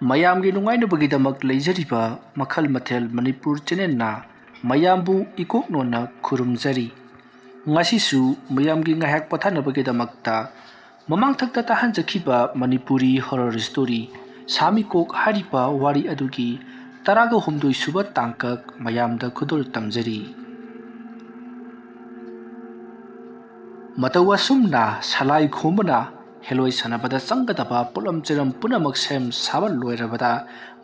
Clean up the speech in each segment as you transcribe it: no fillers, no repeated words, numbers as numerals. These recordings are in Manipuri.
ꯃꯌꯥꯝꯒꯤ ꯅꯨꯡꯉꯥꯏꯅꯕꯒꯤꯗꯃꯛ ꯂꯩꯖꯔꯤꯕ ꯃꯈꯜ ꯃꯊꯦꯜ ꯃꯅꯤꯄꯨꯔ ꯆꯦꯅꯦꯜꯅ ꯃꯌꯥꯝꯕꯨ ꯏꯀꯣꯛꯅꯣꯟꯅ ꯈꯨꯔꯨꯝꯖꯔꯤ꯫ ꯉꯁꯤꯁꯨ ꯃꯌꯥꯝꯒꯤ ꯉꯥꯏꯍꯥꯛ ꯄꯣꯊꯥꯅꯕꯒꯤꯗꯃꯛꯇ ꯃꯃꯥꯡꯊꯛꯇ ꯇꯥꯍꯟꯖꯈꯤꯕ ꯃꯅꯤꯄꯨꯔꯤ ꯍꯣꯔꯔ ꯁ꯭ꯇꯣꯔꯤ ꯁꯥꯃꯤꯀꯣꯛ ꯍꯥꯏꯔꯤꯕ ꯋꯥꯔꯤ ꯑꯗꯨꯒꯤ 19 ꯁꯨꯕ ꯇꯥꯡꯀꯛ ꯃꯌꯥꯝꯗ ꯈꯨꯗꯣꯜ ꯇꯝꯖꯔꯤ꯫ ꯃꯇꯧ ꯑꯁꯨꯝꯅ ꯁꯂꯥꯏ ꯈꯣꯝꯕꯅ ꯍꯦꯂꯣꯏ ꯁꯥꯟꯅꯕꯗ ꯆꯪꯒꯗꯕ ꯄꯣꯠꯂꯝ ꯆꯩꯔꯝ ꯄꯨꯝꯅꯃꯛ ꯁꯦꯝ ꯁꯥꯕ ꯂꯣꯏꯔꯕꯗ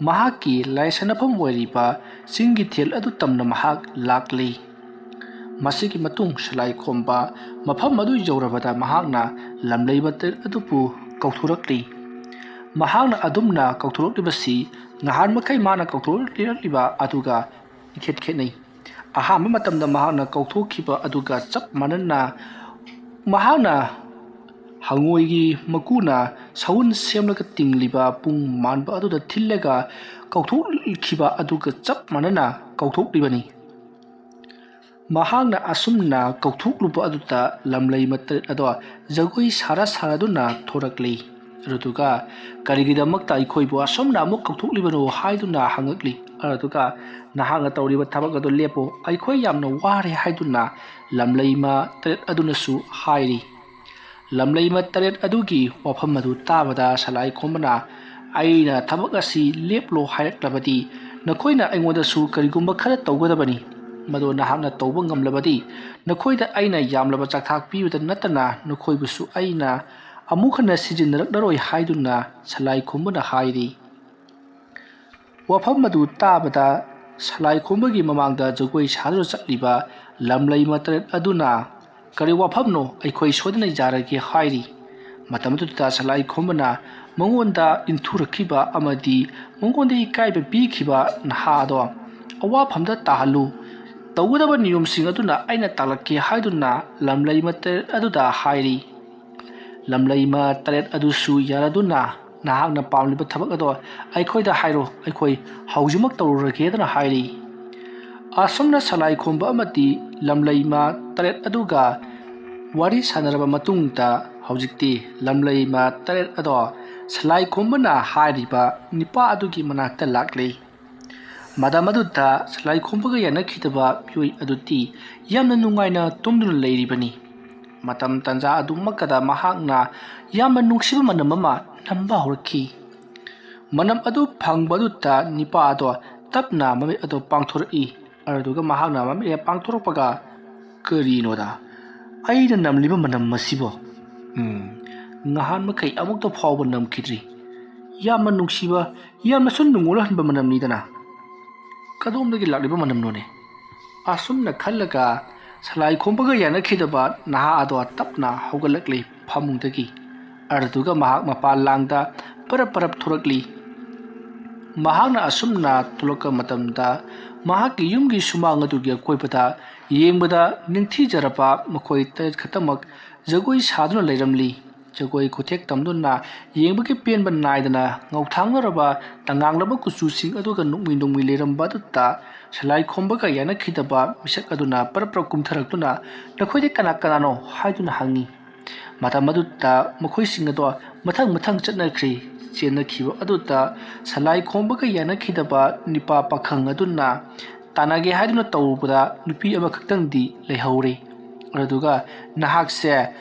ꯃꯍꯥꯛꯀꯤ ꯂꯥꯏ ꯁꯥꯟꯅꯐꯝ ꯑꯣꯏꯔꯤꯕ ꯆꯤꯡꯒꯤ ꯊꯦꯜ ꯑꯗꯨ ꯇꯝꯅ ꯃꯍꯥꯛ ꯂꯥꯛꯂꯤ꯫ ꯃꯁꯤꯒꯤ ꯃꯇꯨꯡ ꯁꯂꯥꯏ ꯈꯣꯝꯕ ꯃꯐꯝ ꯑꯗꯨ ꯌꯧꯔꯕꯗ ꯃꯍꯥꯛꯅ ꯂꯝꯂꯩꯕ ꯇꯔꯦꯠ ꯑꯗꯨꯕꯨ ꯀꯧꯊꯣꯔꯛꯂꯤ꯫ ꯃꯍꯥꯛꯅ ꯑꯗꯨꯝꯅ ꯀꯧꯊꯣꯔꯛꯂꯤꯕꯁꯤ ꯅꯍꯥꯟ ꯃꯈꯩ ꯃꯥꯅ ꯀꯧꯊꯣꯔꯛꯂꯤꯕ ꯑꯗꯨꯒ ꯏꯈꯦꯠ ꯈꯦꯠꯅꯩ꯫ ꯑꯍꯥꯟꯕ ꯃꯇꯝꯗ ꯃꯍꯥꯛꯅ ꯀꯧꯊꯣꯛꯈꯤꯕ ꯑꯗꯨꯒ ꯆꯞ ꯃꯥꯟꯅꯅ ꯃꯍꯥꯛꯅ ꯍꯉꯣꯏꯒꯤ ꯃꯀꯨꯅ ꯁꯎꯟ ꯁꯦꯝꯂꯒ ꯇꯤꯡꯂꯤꯕ ꯄꯨꯡ ꯃꯥꯟꯕ ꯑꯗꯨꯗ ꯊꯤꯜꯂꯒ ꯀꯧꯊꯣꯛꯈꯤꯕ ꯑꯗꯨꯒ ꯆꯞ ꯃꯥꯟꯅꯅ ꯀꯧꯊꯣꯛꯂꯤꯕꯅꯤ꯫ ꯃꯍꯥꯛꯅ ꯑꯁꯨꯝꯅ ꯀꯧꯊꯣꯛꯂꯨꯕ ꯑꯗꯨꯗ ꯂꯝꯂꯩꯃ ꯇꯔꯦꯠ ꯑꯗꯣ ꯖꯒꯣꯏ ꯁꯥꯔꯗꯨꯅ ꯊꯣꯔꯛꯂꯤ꯫ ꯑꯗꯨꯒ ꯀꯔꯤꯒꯤꯗꯃꯛꯇ ꯑꯩꯈꯣꯏꯕꯨ ꯑꯁꯨꯝꯅ ꯑꯃꯨꯛ ꯀꯧꯊꯣꯛꯂꯤꯕꯅꯣ ꯍꯥꯏꯗꯨꯅ ꯍꯪꯉꯛꯂꯤ꯫ ꯑꯗꯨꯒ ꯅꯍꯥꯛꯅ ꯇꯧꯔꯤꯕ ꯊꯕꯛ ꯑꯗꯨ ꯂꯦꯞꯄꯨ, ꯑꯩꯈꯣꯏ ꯌꯥꯝꯅ ꯋꯥꯔꯦ ꯍꯥꯏꯗꯨꯅ ꯂꯝꯂꯩꯃ ꯇꯔꯦꯠ ꯑꯗꯨꯅꯁꯨ ꯍꯥꯏꯔꯤ꯫ ꯂꯝꯂꯩꯃ ꯇꯔꯦꯠ ꯑꯗꯨꯒꯤ ꯋꯥꯐꯝ ꯑꯗꯨ ꯇꯥꯕꯗ ꯁꯂꯥꯏ ꯈꯣꯝꯕꯅ ꯑꯩꯅ ꯊꯕꯛ ꯑꯁꯤ ꯂꯦꯞꯂꯣ ꯍꯥꯏꯔꯛꯂꯕꯗꯤ ꯅꯈꯣꯏꯅ ꯑꯩꯉꯣꯟꯗꯁꯨ ꯀꯔꯤꯒꯨꯝꯕ ꯈꯔ ꯇꯧꯒꯗꯕꯅꯤ꯫ ꯃꯗꯨ ꯅꯍꯥꯛꯅ ꯇꯧꯕ ꯉꯝꯂꯕꯗꯤ ꯅꯈꯣꯏꯗ ꯑꯩꯅ ꯌꯥꯝꯂꯕ ꯆꯥꯛꯊꯥꯛ ꯄꯤꯕꯇ ꯅꯠꯇꯅ ꯅꯈꯣꯏꯕꯨꯁꯨ ꯑꯩꯅ ꯑꯃꯨꯛ ꯍꯟꯅ ꯁꯤꯖꯤꯟꯅꯔꯛꯂꯔꯣꯏ ꯍꯥꯏꯗꯨꯅ ꯁꯂꯥꯏ ꯈꯣꯝꯕꯅ ꯍꯥꯏꯔꯤ꯫ ꯋꯥꯐꯝ ꯑꯗꯨ ꯇꯥꯕꯗ ꯁꯂꯥꯏ ꯈꯣꯝꯕꯒꯤ ꯃꯃꯥꯡꯗ ꯖꯒꯣꯏ ꯁꯥꯗꯨꯅ ꯆꯠꯂꯤꯕ ꯂꯝꯂꯩꯃ ꯇꯔꯦꯠ ꯑꯗꯨꯅ ꯀꯔꯤ ꯋꯥꯐꯝꯅꯣ, ꯑꯩꯈꯣꯏ ꯁꯣꯏꯗꯅ ꯌꯥꯔꯒꯦ ꯍꯥꯏꯔꯤ꯫ ꯃꯇꯝ ꯑꯗꯨꯗ ꯁꯂꯥꯏ ꯈꯣꯝꯕꯅ ꯃꯉꯣꯟꯗ ꯏꯟꯊꯨꯔꯛꯈꯤꯕ ꯑꯃꯗꯤ ꯃꯉꯣꯟꯗ ꯏꯀꯥꯏꯕ ꯄꯤꯈꯤꯕ ꯅꯍꯥ ꯑꯗꯣ ꯑꯋꯥꯐꯝꯗ ꯇꯥꯍꯜꯂꯨ, ꯇꯧꯒꯗꯕ ꯅꯤꯌꯣꯝꯁꯤꯡ ꯑꯗꯨꯅ ꯑꯩꯅ ꯇꯥꯛꯂꯛꯀꯦ ꯍꯥꯏꯗꯨꯅ ꯂꯝꯂꯩꯃ ꯇꯔꯦꯠ ꯑꯗꯨꯗ ꯍꯥꯏꯔꯤ꯫ ꯂꯝꯂꯩꯃ ꯇꯔꯦꯠ ꯑꯗꯨꯁꯨ ꯌꯥꯔꯗꯨꯅ ꯅꯍꯥꯛꯅ ꯄꯥꯝꯂꯤꯕ ꯊꯕꯛ ꯑꯗꯣ ꯑꯩꯈꯣꯏꯗ ꯍꯥꯏꯔꯣ, ꯑꯩꯈꯣꯏ ꯍꯧꯖꯤꯛꯃꯛ ꯇꯧꯔꯨꯔꯒꯦꯗꯅ ꯍꯥꯏꯔꯤ꯫ ꯑꯁꯨꯝꯅ ꯁꯂꯥꯏ ꯈꯣꯝꯕ ꯑꯃꯗꯤ ꯂꯝꯂꯩꯃ ꯇꯔꯦꯠ ꯑꯗꯨꯒ ꯋꯥꯔꯤ ꯁꯥꯟꯅꯔꯕ ꯃꯇꯨꯡꯗ ꯍꯧꯖꯤꯛꯇꯤ ꯂꯝꯂꯩꯃ ꯇꯔꯦꯠ ꯑꯗꯣ ꯁꯂꯥꯏ ꯈꯣꯝꯕꯅ ꯍꯥꯏꯔꯤꯕ ꯅꯤꯄꯥ ꯑꯗꯨꯒꯤ ꯃꯅꯥꯛꯇ ꯂꯥꯛꯂꯤ꯫ ꯃꯇꯝ ꯑꯗꯨꯗ ꯁꯂꯥꯏ ꯈꯣꯝꯕꯒ ꯌꯥꯅꯈꯤꯗꯕ ꯃꯤꯑꯣꯏ ꯑꯗꯨꯗꯤ ꯌꯥꯝꯅ ꯅꯨꯡꯉꯥꯏꯅ ꯇꯨꯝꯗꯨꯅ ꯂꯩꯔꯤꯕꯅꯤ꯫ ꯃꯇꯝ ꯇꯥꯟꯖꯥ ꯑꯗꯨꯃꯛꯇꯗ ꯃꯍꯥꯛꯅ ꯌꯥꯝꯅ ꯅꯨꯡꯁꯤꯕ ꯃꯅꯝ ꯑꯃ ꯅꯝꯕ ꯍꯧꯔꯛꯈꯤ꯫ ꯃꯅꯝ ꯑꯗꯨ ꯐꯪꯕ ꯑꯗꯨꯗ ꯅꯤꯄꯥ ꯑꯗꯣ ꯇꯞꯅ ꯃꯃꯤꯠ ꯑꯗꯨ ꯄꯥꯡꯊꯣꯔꯛꯏ꯫ ꯑꯗꯨꯒ ꯃꯍꯥꯛꯅ ꯃꯃꯤꯠ ꯍꯦꯛ ꯄꯥꯡꯊꯣꯔꯛꯄꯒ ꯀꯔꯤꯅꯣꯗ ꯑꯩꯅ ꯅꯝꯂꯤꯕ ꯃꯅꯝ ꯑꯁꯤꯕꯣ? ꯅꯍꯥꯟ ꯃꯈꯩ ꯑꯃꯨꯛꯇ ꯐꯥꯎꯕ ꯅꯝꯈꯤꯗ꯭ꯔꯤ꯫ ꯌꯥꯝꯅ ꯅꯨꯡꯁꯤꯕ, ꯌꯥꯝꯅꯁꯨ ꯅꯨꯡꯉꯣꯜꯍꯟꯕ ꯃꯅꯝꯅꯤꯗꯅ꯫ ꯀꯗꯣꯝꯗꯒꯤ ꯂꯥꯛꯂꯤꯕ ꯃꯅꯝꯅꯣꯅꯦ? ꯑꯁꯨꯝꯅ ꯈꯜꯂꯒ ꯁꯂꯥꯏ ꯈꯣꯝꯕꯒ ꯌꯥꯅꯈꯤꯗꯕ ꯅꯍꯥ ꯑꯗꯣ ꯇꯞꯅ ꯍꯧꯒꯠꯂꯛꯂꯤ ꯐꯃꯨꯡꯗꯒꯤ꯫ ꯑꯗꯨꯒ ꯃꯍꯥꯛ ꯃꯄꯥꯟ ꯂꯥꯡꯗ ꯄꯔꯞ ꯄꯔꯞ ꯊꯣꯔꯛꯂꯤ꯫ ꯃꯍꯥꯛꯅ ꯑꯁꯨꯝꯅ ꯊꯣꯛꯂꯛꯄ ꯃꯇꯝꯗ ꯃꯍꯥꯛꯀꯤ ꯌꯨꯝꯒꯤ ꯁꯨꯃꯥꯡ ꯑꯗꯨꯒꯤ ꯑꯀꯣꯏꯕꯗ ꯌꯦꯡꯕꯗ ꯅꯤꯡꯊꯤꯖꯔꯕ ꯃꯈꯣꯏ ꯇꯔꯦꯠ ꯈꯛꯇꯃꯛ ꯖꯒꯣꯏ ꯁꯥꯗꯨꯅ ꯂꯩꯔꯝꯂꯤ꯫ ꯖꯒꯣꯏ ꯈꯨꯊꯦꯛ ꯇꯝꯗꯨꯅ ꯌꯦꯡꯕꯒꯤ ꯄꯦꯟꯕ ꯅꯥꯏꯗꯅ ꯉꯧꯊꯥꯡꯅꯔꯕ ꯇꯉꯥꯡꯂꯕ ꯀꯨꯆꯨꯁꯤꯡ ꯑꯗꯨꯒ ꯅꯣꯛꯃꯤ ꯅꯣꯛꯃꯤ ꯂꯩꯔꯝꯕ ꯑꯗꯨꯗ ꯁꯂꯥꯏ ꯈꯣꯝꯕꯒ ꯌꯥꯅꯈꯤꯗꯕ ꯃꯤꯁꯛ ꯑꯗꯨꯅ ꯄꯔꯞ ꯄꯔꯞ ꯀꯨꯝꯊꯔꯛꯇꯨꯅ ꯅꯈꯣꯏꯗꯤ ꯀꯅꯥ ꯀꯅꯥꯅꯣ ꯍꯥꯏꯗꯨꯅ ꯍꯪꯉꯤ꯫ ꯃꯇꯝ ꯑꯗꯨꯗ ꯃꯈꯣꯏꯁꯤꯡ ꯑꯗꯣ ꯃꯊꯪ ꯃꯊꯪ ꯆꯠꯅꯈ꯭ꯔꯤ꯫ ꯆꯦꯟꯅꯈꯤꯕ ꯑꯗꯨꯗ ꯁꯂꯥꯏ ꯈꯣꯝꯕꯒ ꯌꯥꯅꯈꯤꯗꯕ ꯅꯤꯄꯥ ꯄꯥꯈꯪ ꯑꯗꯨꯅ ꯇꯥꯟꯅꯒꯦ ꯍꯥꯏꯗꯨꯅ ꯇꯧꯔꯨꯕꯗ ꯅꯨꯄꯤ ꯑꯃꯈꯛꯇꯪꯗꯤ ꯂꯩꯍꯧꯔꯤ꯫ ꯑꯗꯨꯒ ꯅꯍꯥꯛꯁꯦ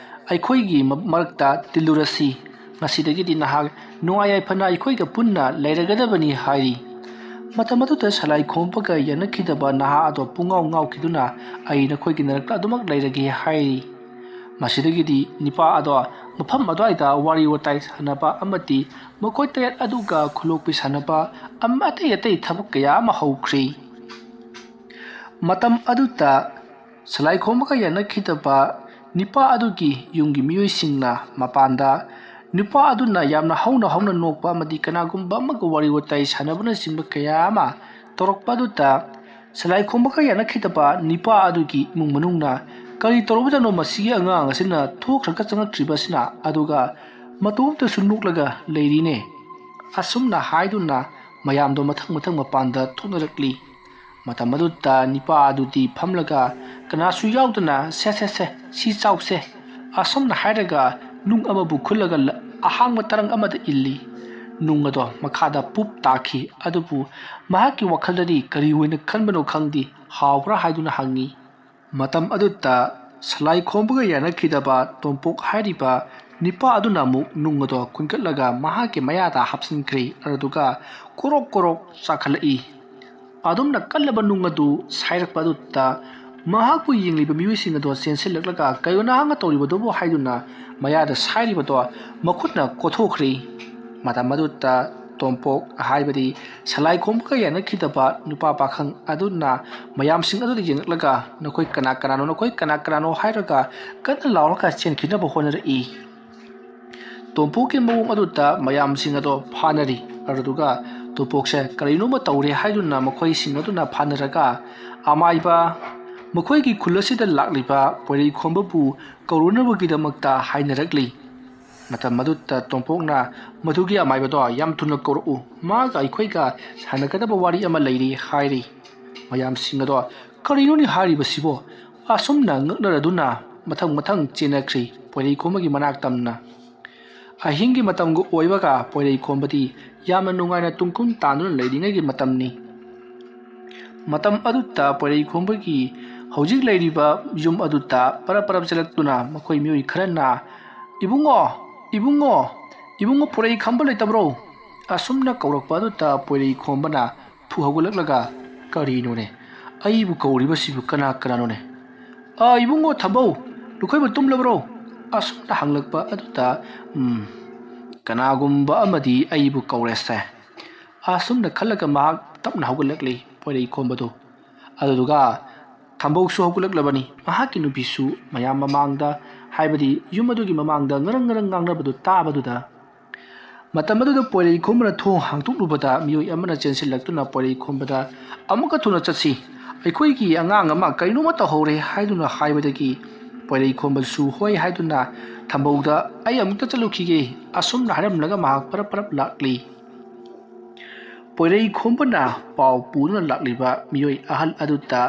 ꯑꯩꯈꯣꯏꯒꯤ ꯃꯔꯛꯇ ꯇꯤꯜꯂꯨꯔꯁꯤ, ꯉꯁꯤꯗꯒꯤꯗꯤ ꯅꯍꯥꯛ ꯅꯨꯡꯉꯥꯏ ꯌꯥꯏꯐꯅ ꯑꯩꯈꯣꯏꯒ ꯄꯨꯟꯅ ꯂꯩꯔꯒꯗꯕꯅꯤ ꯍꯥꯏꯔꯤ꯫ ꯃꯇꯝ ꯑꯗꯨꯗ ꯁꯂꯥꯏ ꯈꯣꯝꯕꯒ ꯌꯥꯅꯈꯤꯗꯕ ꯅꯍꯥ ꯑꯗꯣ ꯄꯨꯡꯉꯥꯎ ꯉꯥꯎꯈꯤꯗꯨꯅ ꯑꯩ ꯅꯈꯣꯏꯒꯤ ꯅꯔꯛꯇ ꯑꯗꯨꯃꯛ ꯂꯩꯔꯒꯦ ꯍꯥꯏꯔꯤ꯫ ꯃꯁꯤꯗꯒꯤꯗꯤ ꯅꯤꯄꯥ ꯑꯗꯣ ꯃꯐꯝ ꯑꯗꯨꯋꯥꯏꯗ ꯋꯥꯔꯤ ꯋꯥꯇꯥꯏ ꯁꯥꯟꯅꯕ ꯑꯃꯗꯤ ꯃꯈꯣꯏ ꯇꯔꯦꯠ ꯑꯗꯨꯒ ꯈꯨꯂꯣꯛꯄꯤ ꯁꯥꯟꯅꯕ ꯑꯇꯩ ꯑꯇꯩ ꯊꯕꯛ ꯀꯌꯥ ꯑꯃ ꯍꯧꯈ꯭ꯔꯤ꯫ ꯃꯇꯝ ꯑꯗꯨꯗ ꯁꯂꯥꯏ ꯈꯣꯝꯕꯒ ꯌꯥꯅꯈꯤꯗꯕ ꯅꯤꯄꯥ ꯑꯗꯨꯒꯤ ꯌꯨꯝꯒꯤ ꯃꯤꯑꯣꯏꯁꯤꯡꯅ ꯃꯄꯥꯟꯗ ꯅꯨꯄꯥ ꯑꯗꯨꯅ ꯌꯥꯝꯅ ꯍꯧꯅ ꯍꯧꯅ ꯅꯣꯛꯄ ꯑꯃꯗꯤ ꯀꯅꯥꯒꯨꯝꯕ ꯑꯃꯒ ꯋꯥꯔꯤ ꯋꯥꯇꯥꯏ ꯁꯥꯟꯅꯕꯅꯆꯤꯡꯕ ꯀꯌꯥ ꯑꯃ ꯇꯧꯔꯛꯄ ꯑꯗꯨꯗ ꯁꯂꯥꯏ ꯈꯣꯝꯕꯒ ꯌꯥꯅꯈꯤꯗꯕ ꯅꯤꯄꯥ ꯑꯗꯨꯒꯤ ꯏꯃꯨꯡ ꯃꯅꯨꯡꯅ ꯀꯔꯤ ꯇꯧꯔꯨꯕꯖꯥꯠꯅꯣ ꯃꯁꯤꯒꯤ ꯑꯉꯥꯡ ꯑꯁꯤꯅ ꯊꯣꯛꯈ꯭ꯔꯒ ꯆꯪꯉꯛꯇ꯭ꯔꯤꯕꯁꯤꯅ, ꯑꯗꯨꯒ ꯃꯇꯣꯝꯇꯁꯨ ꯅꯣꯛꯂꯒ ꯂꯩꯔꯤꯅꯦ, ꯑꯁꯨꯝꯅ ꯍꯥꯏꯗꯨꯅ ꯃꯌꯥꯝꯗꯣ ꯃꯊꯪ ꯃꯊꯪ ꯃꯄꯥꯟꯗ ꯊꯣꯛꯅꯔꯛꯂꯤ꯫ ꯃꯇꯝ ꯑꯗꯨꯗ ꯅꯤꯄꯥ ꯑꯗꯨꯗꯤ ꯐꯝꯂꯒ ꯀꯅꯥꯁꯨ ꯌꯥꯎꯗꯅ ꯁꯦ ꯁꯤ ꯆꯥꯎꯁꯦ ꯑꯁꯨꯝꯅ ꯍꯥꯏꯔꯒ ꯅꯨꯡ ꯑꯃꯕꯨ ꯈꯨꯜꯂꯒ ꯑꯍꯥꯡꯕ ꯇꯔꯪ ꯑꯃꯗ ꯏꯜꯂꯤ꯫ ꯅꯨꯡ ꯑꯗꯣ ꯃꯈꯥꯗ ꯄꯨꯞ ꯇꯥꯈꯤ ꯑꯗꯨꯕꯨ ꯃꯍꯥꯛꯀꯤ ꯋꯥꯈꯜꯗꯗꯤ ꯀꯔꯤ ꯑꯣꯏꯅ ꯈꯟꯕꯅꯣ ꯈꯪꯗꯦ ꯍꯥꯎꯕ꯭ꯔꯥ ꯍꯥꯏꯗꯨꯅ ꯍꯪꯉꯤ ꯃꯇꯝ ꯑꯗꯨꯗ ꯁꯂꯥꯏ ꯈꯣꯝꯕꯒ ꯌꯥꯅꯈꯤꯗꯕ ꯇꯣꯝꯄꯣꯛ ꯍꯥꯏꯔꯤꯕ ꯅꯤꯄꯥ ꯑꯗꯨꯅ ꯑꯃꯨꯛ ꯅꯨꯡ ꯑꯗꯣ ꯈꯨꯟꯒꯠꯂꯒ ꯃꯍꯥꯛꯀꯤ ꯃꯌꯥꯗ ꯍꯥꯞꯆꯤꯟꯈ꯭ꯔꯦ ꯑꯗꯨꯒ ꯀꯣꯔꯣꯛ ꯀꯣꯔꯣꯛ ꯆꯥꯈꯠꯂꯛꯏ ꯑꯗꯨꯝꯅ ꯀꯜꯂꯕ ꯅꯨꯡ ꯑꯗꯨ ꯁꯥꯏꯔꯛꯄ ꯑꯗꯨꯗ ꯃꯍꯥꯛꯄꯨ ꯌꯦꯡꯂꯤꯕ ꯃꯤꯑꯣꯏꯁꯤꯡ ꯑꯗꯣ ꯆꯦꯟꯁꯤꯜꯂꯛꯂꯒ ꯀꯩꯅꯣ ꯅꯍꯥꯛꯅ ꯇꯧꯔꯤꯕꯗꯨꯕꯨ ꯍꯥꯏꯗꯨꯅ ꯃꯌꯥꯗ ꯁꯥꯏꯔꯤꯕꯗꯣ ꯃꯈꯨꯠꯅ ꯀꯣꯊꯣꯛꯈ꯭ꯔꯦ ꯃꯇꯝ ꯑꯗꯨꯗ ꯇꯣꯝꯄꯣꯛ ꯍꯥꯏꯕꯗꯤ ꯁꯂꯥꯏ ꯈꯣꯝꯕꯒ ꯌꯥꯅꯈꯤꯗꯕ ꯅꯨꯄꯥ ꯄꯥꯈꯪ ꯑꯗꯨꯅ ꯃꯌꯥꯝꯁꯤꯡ ꯑꯗꯨꯗ ꯌꯦꯡꯂꯛꯂꯒ ꯅꯈꯣꯏ ꯀꯅꯥ ꯀꯅꯥꯅꯣ ꯅꯈꯣꯏ ꯀꯅꯥ ꯀꯅꯥꯅꯣ ꯍꯥꯏꯔꯒ ꯀꯟꯅ ꯂꯥꯎꯔꯒ ꯆꯦꯟꯈꯤꯅꯕ ꯍꯣꯠꯅꯔꯛꯏ ꯇꯣꯝꯄꯣꯛꯀꯤ ꯃꯑꯣꯡ ꯑꯗꯨꯗ ꯃꯌꯥꯝꯁꯤꯡ ꯑꯗꯣ ꯐꯥꯅꯔꯤ ꯑꯗꯨꯒ ꯇꯣꯝꯄꯣꯛꯁꯦ ꯀꯔꯤꯅꯣꯃ ꯇꯧꯔꯦ ꯍꯥꯏꯗꯨꯅ ꯃꯈꯣꯏꯁꯤꯡ ꯑꯗꯨꯅ ꯐꯥꯅꯔꯒ ꯑꯃꯥꯏꯕ ꯃꯈꯣꯏꯒꯤ ꯈꯨꯜ ꯑꯁꯤꯗ ꯂꯥꯛꯂꯤꯕ ꯄꯣꯏꯔꯩ ꯈꯣꯝꯕꯕꯨ ꯀꯧꯔꯨꯅꯕꯒꯤꯗꯃꯛꯇ ꯍꯥꯏꯅꯔꯛꯂꯤ ꯃꯇꯝ ꯑꯗꯨꯗ ꯇꯣꯝꯄꯣꯛꯅ ꯃꯗꯨꯒꯤ ꯑꯃꯥꯏꯕꯗꯣ ꯌꯥꯝ ꯊꯨꯅ ꯀꯧꯔꯛꯎ ꯃꯥꯒ ꯑꯩꯈꯣꯏꯒ ꯁꯥꯟꯅꯒꯗꯕ ꯋꯥꯔꯤ ꯑꯃ ꯂꯩꯔꯤ ꯍꯥꯏꯔꯤ ꯃꯌꯥꯝꯁꯤꯡ ꯑꯗꯣ ꯀꯔꯤꯅꯣꯅꯤ ꯍꯥꯏꯔꯤꯕꯁꯤꯕꯣ ꯑꯁꯨꯝꯅ ꯉꯛꯅꯔꯗꯨꯅ ꯃꯊꯪ ꯃꯊꯪ ꯆꯦꯟꯅꯈ꯭ꯔꯤ ꯄꯣꯏꯔꯩ ꯈꯣꯝꯕꯒꯤ ꯃꯅꯥꯛ ꯇꯝꯅ ꯑꯍꯤꯡꯒꯤ ꯃꯇꯝꯒ ꯑꯣꯏꯕꯒ ꯄꯣꯏꯔꯩ ꯈꯣꯝꯕꯗꯤ ꯌꯥꯝꯅ ꯅꯨꯡꯉꯥꯏꯅ ꯇꯨꯡꯀꯨꯝ ꯇꯥꯟꯗꯨꯅ ꯂꯩꯔꯤꯉꯩꯒꯤ ꯃꯇꯝꯅꯤ ꯃꯇꯝ ꯑꯗꯨꯗ ꯄꯣꯏꯔꯩ ꯈꯣꯝꯕꯒꯤ ꯍꯧꯖꯤꯛ ꯂꯩꯔꯤꯕ ꯌꯨꯝ ꯑꯗꯨꯗ ꯄꯔꯞ ꯄꯔꯞ ꯆꯦꯜꯂꯛꯇꯨꯅ ꯃꯈꯣꯏ ꯃꯤꯑꯣꯏ ꯈꯔꯅ ꯏꯕꯨꯡꯉꯣ ꯏꯕꯨꯡꯉꯣ ꯏꯕꯨꯡꯉꯣ ꯄꯣꯏꯔꯩ ꯈꯝꯕ ꯂꯩꯇꯕ꯭ꯔꯣ ꯑꯁꯨꯝꯅ ꯀꯧꯔꯛꯄ ꯑꯗꯨꯗ ꯄꯣꯏꯔꯩ ꯈꯣꯝꯕꯅ ꯊꯨ ꯍꯧꯒꯠꯂꯛꯂꯒ ꯀꯔꯤꯅꯣꯅꯦ ꯑꯩꯕꯨ ꯀꯧꯔꯤꯕꯁꯤꯕꯨ ꯀꯅꯥ ꯀꯅꯥꯅꯣꯅꯦ ꯏꯕꯨꯡꯉꯣ ꯊꯝꯕꯧ ꯅꯈꯣꯏꯕꯨ ꯇꯨꯝꯂꯕ꯭ꯔꯣ ꯑꯁꯨꯝꯅ ꯍꯪꯂꯛꯄ ꯑꯗꯨꯗ ꯀꯅꯥꯒꯨꯝꯕ ꯑꯃꯗꯤ ꯑꯩꯕꯨ ꯀꯧꯔꯦꯁꯦ ꯑꯁꯨꯝꯅ ꯈꯜꯂꯒ ꯃꯍꯥꯛ ꯇꯞꯅ ꯍꯧꯒꯠꯂꯛꯂꯤ ꯄꯣꯏꯔꯩ ꯈꯣꯝꯕꯗꯨ ꯑꯗꯨꯒ ꯊꯝꯕꯧꯁꯨ ꯍꯧꯒꯠꯂꯛꯂꯕꯅꯤ ꯃꯍꯥꯛꯀꯤ ꯅꯨꯄꯤꯁꯨ ꯃꯌꯥꯝ ꯃꯃꯥꯡꯗ ꯍꯥꯏꯕꯗꯤ ꯌꯨꯝ ꯑꯗꯨꯒꯤ ꯃꯃꯥꯡꯗ ꯉꯔꯪ ꯉꯔꯪ ꯉꯥꯡꯅꯕꯗꯨ ꯇꯥꯕꯗꯨꯗ ꯃꯇꯝ ꯑꯗꯨꯗ ꯄꯣꯏꯔꯩ ꯈꯣꯝꯕꯅ ꯊꯣꯡ ꯍꯥꯡꯇꯣꯛꯂꯨꯕꯗ ꯃꯤꯑꯣꯏ ꯑꯃꯅ ꯆꯦꯟꯁꯤꯜꯂꯛꯇꯨꯅ ꯄꯣꯏꯔꯩ ꯈꯣꯝꯕꯗ ꯑꯃꯨꯛꯀ ꯊꯨꯅ ꯆꯠꯁꯤ ꯑꯩꯈꯣꯏꯒꯤ ꯑꯉꯥꯡ ꯑꯃ ꯀꯔꯤꯅꯣꯃ ꯇꯧꯍꯧꯔꯦ ꯍꯥꯏꯗꯨꯅ ꯍꯥꯏꯕꯗꯒꯤ ꯄꯣꯏꯔꯩ ꯈꯣꯝꯕꯁꯨ ꯍꯣꯏ ꯍꯥꯏꯗꯨꯅ ꯊꯝꯕꯧꯗ ꯑꯩ ꯑꯃꯨꯛꯇ ꯆꯠꯂꯨꯈꯤꯒꯦ ꯑꯁꯨꯝꯅ ꯍꯥꯏꯔꯝꯂꯒ ꯃꯍꯥꯛ ꯄꯔꯞ ꯄꯔꯞ ꯂꯥꯛꯂꯤ ꯄꯣꯏꯔꯩ ꯈꯣꯝꯕꯅ ꯄꯥꯎ ꯄꯨꯗꯨꯅ ꯂꯥꯛꯂꯤꯕ ꯃꯤꯑꯣꯏ ꯑꯍꯜ ꯑꯗꯨꯗ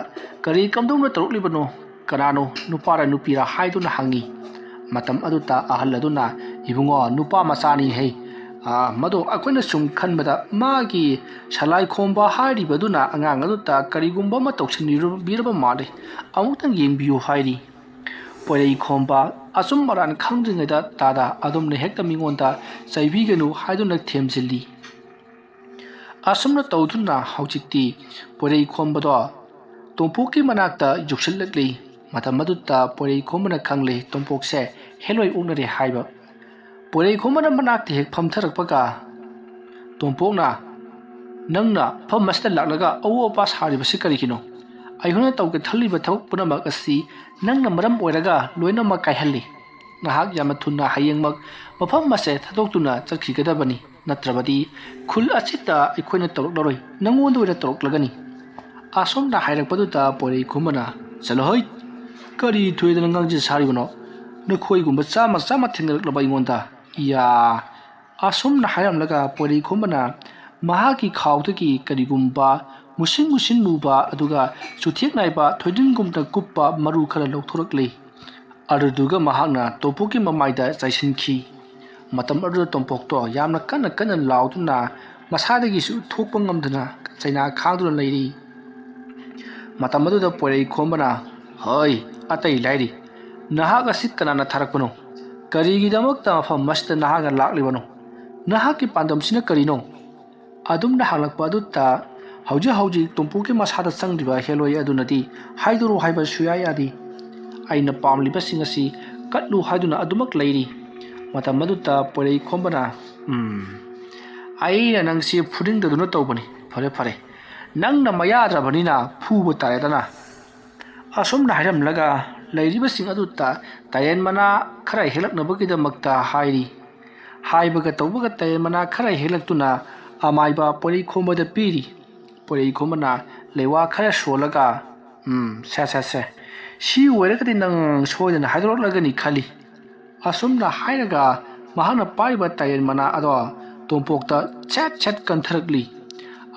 ꯀꯔꯤ ꯀꯝꯗꯧꯅ ꯇꯧꯔꯛꯂꯤꯕꯅꯣ ꯀꯅꯥꯅꯣ ꯅꯨꯄꯥꯔ ꯅꯨꯄꯤꯔ ꯍꯥꯏꯗꯨꯅ ꯍꯪꯉꯤ ꯃꯇꯝ ꯑꯗꯨꯗ ꯑꯍꯜ ꯑꯗꯨꯅ ꯏꯕꯨꯡꯉꯣ ꯅꯨꯄꯥ ꯃꯆꯥꯅꯤ ꯍꯩ ꯃꯗꯣ ꯑꯩꯈꯣꯏꯅ ꯁꯨꯝ ꯈꯟꯕꯗ ꯃꯥꯒꯤ ꯁꯂꯥꯏ ꯈꯣꯝꯕ ꯍꯥꯏꯔꯤꯕꯗꯨꯅ ꯑꯉꯥꯡ ꯑꯗꯨꯗ ꯀꯔꯤꯒꯨꯝꯕ ꯑꯃ ꯇꯧꯁꯤꯟꯕꯤꯔꯕ ꯃꯥꯜꯂꯤ ꯑꯃꯨꯛꯇꯪ ꯌꯦꯡꯕꯤꯌꯨ ꯍꯥꯏꯔꯤ ꯄꯣꯏꯔꯩ ꯈꯣꯝꯕ ꯑꯆꯨꯝ ꯑꯔꯥꯟ ꯈꯪꯗ꯭ꯔꯤꯉꯩꯗ ꯇꯥꯗ ꯑꯗꯨꯝꯅ ꯍꯦꯛꯇ ꯃꯤꯉꯣꯟꯗ ꯆꯩꯕꯤꯒꯅꯨ ꯍꯥꯏꯗꯨꯅ ꯊꯦꯝꯖꯤꯜꯂꯤ ꯑꯁꯨꯝꯅ ꯇꯧꯗꯨꯅ ꯍꯧꯖꯤꯛꯇꯤ ꯄꯣꯏꯔꯩ ꯈꯣꯝꯕꯗꯣ ꯇꯣꯝꯄꯣꯛꯀꯤ ꯃꯅꯥꯛꯇ ꯌꯧꯁꯤꯜꯂꯛꯂꯤ ꯃꯇꯝ ꯑꯗꯨꯗ ꯄꯣꯏꯔꯩ ꯈꯣꯝꯕꯅ ꯈꯪꯂꯤ ꯇꯣꯝꯄꯣꯛꯁꯦ ꯍꯦꯂꯣꯏ ꯑꯣꯛꯅꯔꯦ ꯍꯥꯏꯕ ꯄꯣꯏꯔꯩ ꯈꯣꯝꯕꯅ ꯃꯅꯥꯛꯇ ꯍꯦꯛ ꯐꯝꯊꯔꯛꯄꯒ ꯇꯣꯝꯄꯣꯛꯅ ꯅꯪꯅ ꯐꯝ ꯑꯁꯤꯗ ꯂꯥꯛꯂꯒ ꯑꯋꯣ ꯑꯄꯥ ꯁꯥꯔꯤꯕꯁꯤ ꯀꯔꯤꯒꯤꯅꯣ ꯑꯩꯈꯣꯏꯅ ꯇꯧꯒꯦ ꯈꯜꯂꯤꯕ ꯊꯕꯛ ꯄꯨꯝꯅꯃꯛ ꯑꯁꯤ ꯅꯪꯅ ꯃꯔꯝ ꯑꯣꯏꯔꯒ ꯂꯣꯏꯅꯃꯛ ꯀꯥꯏꯍꯜꯂꯤ ꯅꯍꯥꯛ ꯌꯥꯝꯅ ꯊꯨꯅ ꯍꯌꯦꯡꯃꯛ ꯃꯐꯝ ꯑꯁꯦ ꯊꯥꯗꯣꯛꯇꯨꯅ ꯆꯠꯈꯤꯒꯗꯕꯅꯤ ꯅꯠꯇ꯭ꯔꯕꯗꯤ ꯈꯨꯜ ꯑꯁꯤꯗ ꯑꯩꯈꯣꯏꯅ ꯇꯧꯔꯛꯂꯔꯣꯏ ꯅꯪꯉꯣꯟꯗ ꯑꯣꯏꯅ ꯇꯧꯔꯛꯂꯒꯅꯤ ꯑꯁꯣꯝꯅ ꯍꯥꯏꯔꯛꯄꯗꯨꯗ ꯄꯣꯏꯔꯩ ꯈꯣꯝꯕꯅ ꯆꯠꯂꯣꯍꯩ ꯀꯔꯤ ꯊꯣꯏꯗꯅ ꯉꯥꯡꯖꯤꯟ ꯁꯥꯔꯤꯕꯅꯣ ꯅꯈꯣꯏꯒꯨꯝꯕ ꯆꯥꯝꯃ ꯆꯥꯝꯃ ꯊꯦꯡꯅꯔꯛꯂꯕ ꯑꯩꯉꯣꯟꯗ ꯏꯌꯥ ꯑꯁꯣꯝꯅ ꯍꯥꯏꯔꯝꯂꯒ ꯄꯣꯏꯔꯩ ꯈꯣꯝꯕꯅ ꯃꯍꯥꯛꯀꯤ ꯈꯥꯎꯗꯒꯤ ꯀꯔꯤꯒꯨꯝꯕ ꯃꯨꯁꯤꯟ ꯃꯨꯁꯤꯟ ꯃꯨꯕ ꯑꯗꯨꯒ ꯆꯨꯊꯦꯛ ꯅꯥꯏꯕ ꯊꯣꯏꯗꯤꯡꯒꯨꯝꯅ ꯀꯨꯞꯄ ꯃꯔꯨ ꯈꯔ ꯂꯧꯊꯣꯔꯛꯂꯤ ꯑꯗꯨꯗꯨꯒ ꯃꯍꯥꯛꯅ ꯇꯣꯝꯄꯣꯛꯀꯤ ꯃꯃꯥꯏꯗ ꯆꯥꯏꯁꯤꯟꯈꯤ ꯃꯇꯝ ꯑꯗꯨꯗ ꯇꯣꯝꯄꯣꯛꯇꯣ ꯌꯥꯝꯅ ꯀꯟꯅ ꯀꯟꯅ ꯂꯥꯎꯗꯨꯅ ꯃꯁꯥꯗꯒꯤꯁꯨ ꯊꯣꯛꯄ ꯉꯝꯗꯅ ꯆꯩꯅꯥ ꯈꯥꯡꯗꯨꯅ ꯂꯩꯔꯤ ꯃꯇꯝ ꯑꯗꯨꯗ ꯄꯣꯏꯔꯩ ꯈꯣꯝꯕꯅ ꯍꯣꯏ ꯑꯇꯩ ꯂꯥꯏꯔꯤ ꯅꯍꯥꯛ ꯑꯁꯤ ꯀꯅꯥꯅ ꯊꯥꯔꯛꯄꯅꯣ ꯀꯔꯤꯒꯤꯗꯃꯛꯇ ꯃꯐꯝ ꯑꯁꯤꯗ ꯅꯍꯥꯛꯅ ꯂꯥꯛꯂꯤꯕꯅꯣ ꯅꯍꯥꯛꯀꯤ ꯄꯥꯟꯗꯝꯁꯤꯅ ꯀꯔꯤꯅꯣ ꯑꯗꯨꯝꯅ ꯍꯪꯂꯛꯄ ꯑꯗꯨꯗ ꯍꯧꯖꯤꯛ ꯇꯣꯝꯄꯣꯛꯀꯤ ꯃꯁꯥꯗ ꯆꯪꯂꯤꯕ ꯍꯦꯂꯣꯏ ꯑꯗꯨꯅꯗꯤ ꯍꯥꯏꯗꯣꯔꯛꯎ ꯍꯥꯏꯕ ꯁꯨꯌꯥ ꯌꯥꯗꯦ ꯑꯩꯅ ꯄꯥꯝꯂꯤꯕꯁꯤꯡ ꯑꯁꯤ ꯀꯠꯂꯨ ꯍꯥꯏꯗꯨꯅ ꯑꯗꯨꯃꯛ ꯂꯩꯔꯤ ꯃꯇꯝ ꯑꯗꯨꯗ ꯄꯣꯏꯔꯩ ꯈꯣꯝꯕꯅ ꯑꯩꯅ ꯅꯪꯁꯤ ꯐꯨꯅꯤꯡꯗꯗꯨꯅ ꯇꯧꯕꯅꯤ ꯐꯔꯦ ꯐꯔꯦ ꯅꯪꯅ ꯃꯌꯥꯗ꯭ꯔꯕꯅꯤꯅ ꯐꯨꯕ ꯇꯥꯔꯦꯗꯅ ꯑꯁꯨꯝꯅ ꯍꯥꯏꯔꯝꯂꯒ ꯂꯩꯔꯤꯕꯁꯤꯡ ꯑꯗꯨꯗ ꯇꯥꯌꯦꯟ ꯃꯅꯥ ꯈꯔ ꯍꯦꯛꯂꯛꯅꯕꯒꯤꯗꯃꯛꯇ ꯍꯥꯏꯔꯤ ꯍꯥꯏꯕꯒ ꯇꯧꯕꯒ ꯇꯥꯌꯦꯟ ꯃꯅꯥ ꯈꯔ ꯍꯦꯛꯂꯛꯇꯨꯅ ꯑꯃꯥꯏꯕ ꯄꯣꯏꯔꯩ ꯈꯣꯝꯕꯗ ꯄꯤꯔꯤ ꯄꯣꯏꯔꯩ ꯈꯣꯝꯕꯅ ꯂꯩꯋꯥ ꯈꯔ ꯁꯣꯜꯂꯒ ꯁꯦ ꯁꯤ ꯑꯣꯏꯔꯒꯗꯤ ꯅꯪ ꯁꯣꯏꯗꯅ ꯍꯥꯏꯗꯣꯔꯛꯂꯒꯅꯤ ꯈꯜꯂꯤ ꯑꯁꯨꯝꯅ ꯍꯥꯏꯔꯒ ꯃꯍꯥꯛꯅ ꯄꯥꯏꯔꯤꯕ ꯇꯥꯌꯦꯟ ꯃꯅꯥ ꯑꯗꯣ ꯇꯣꯝꯄꯣꯛꯇ ꯁꯦꯠ ꯀꯟꯊꯔꯛꯂꯤ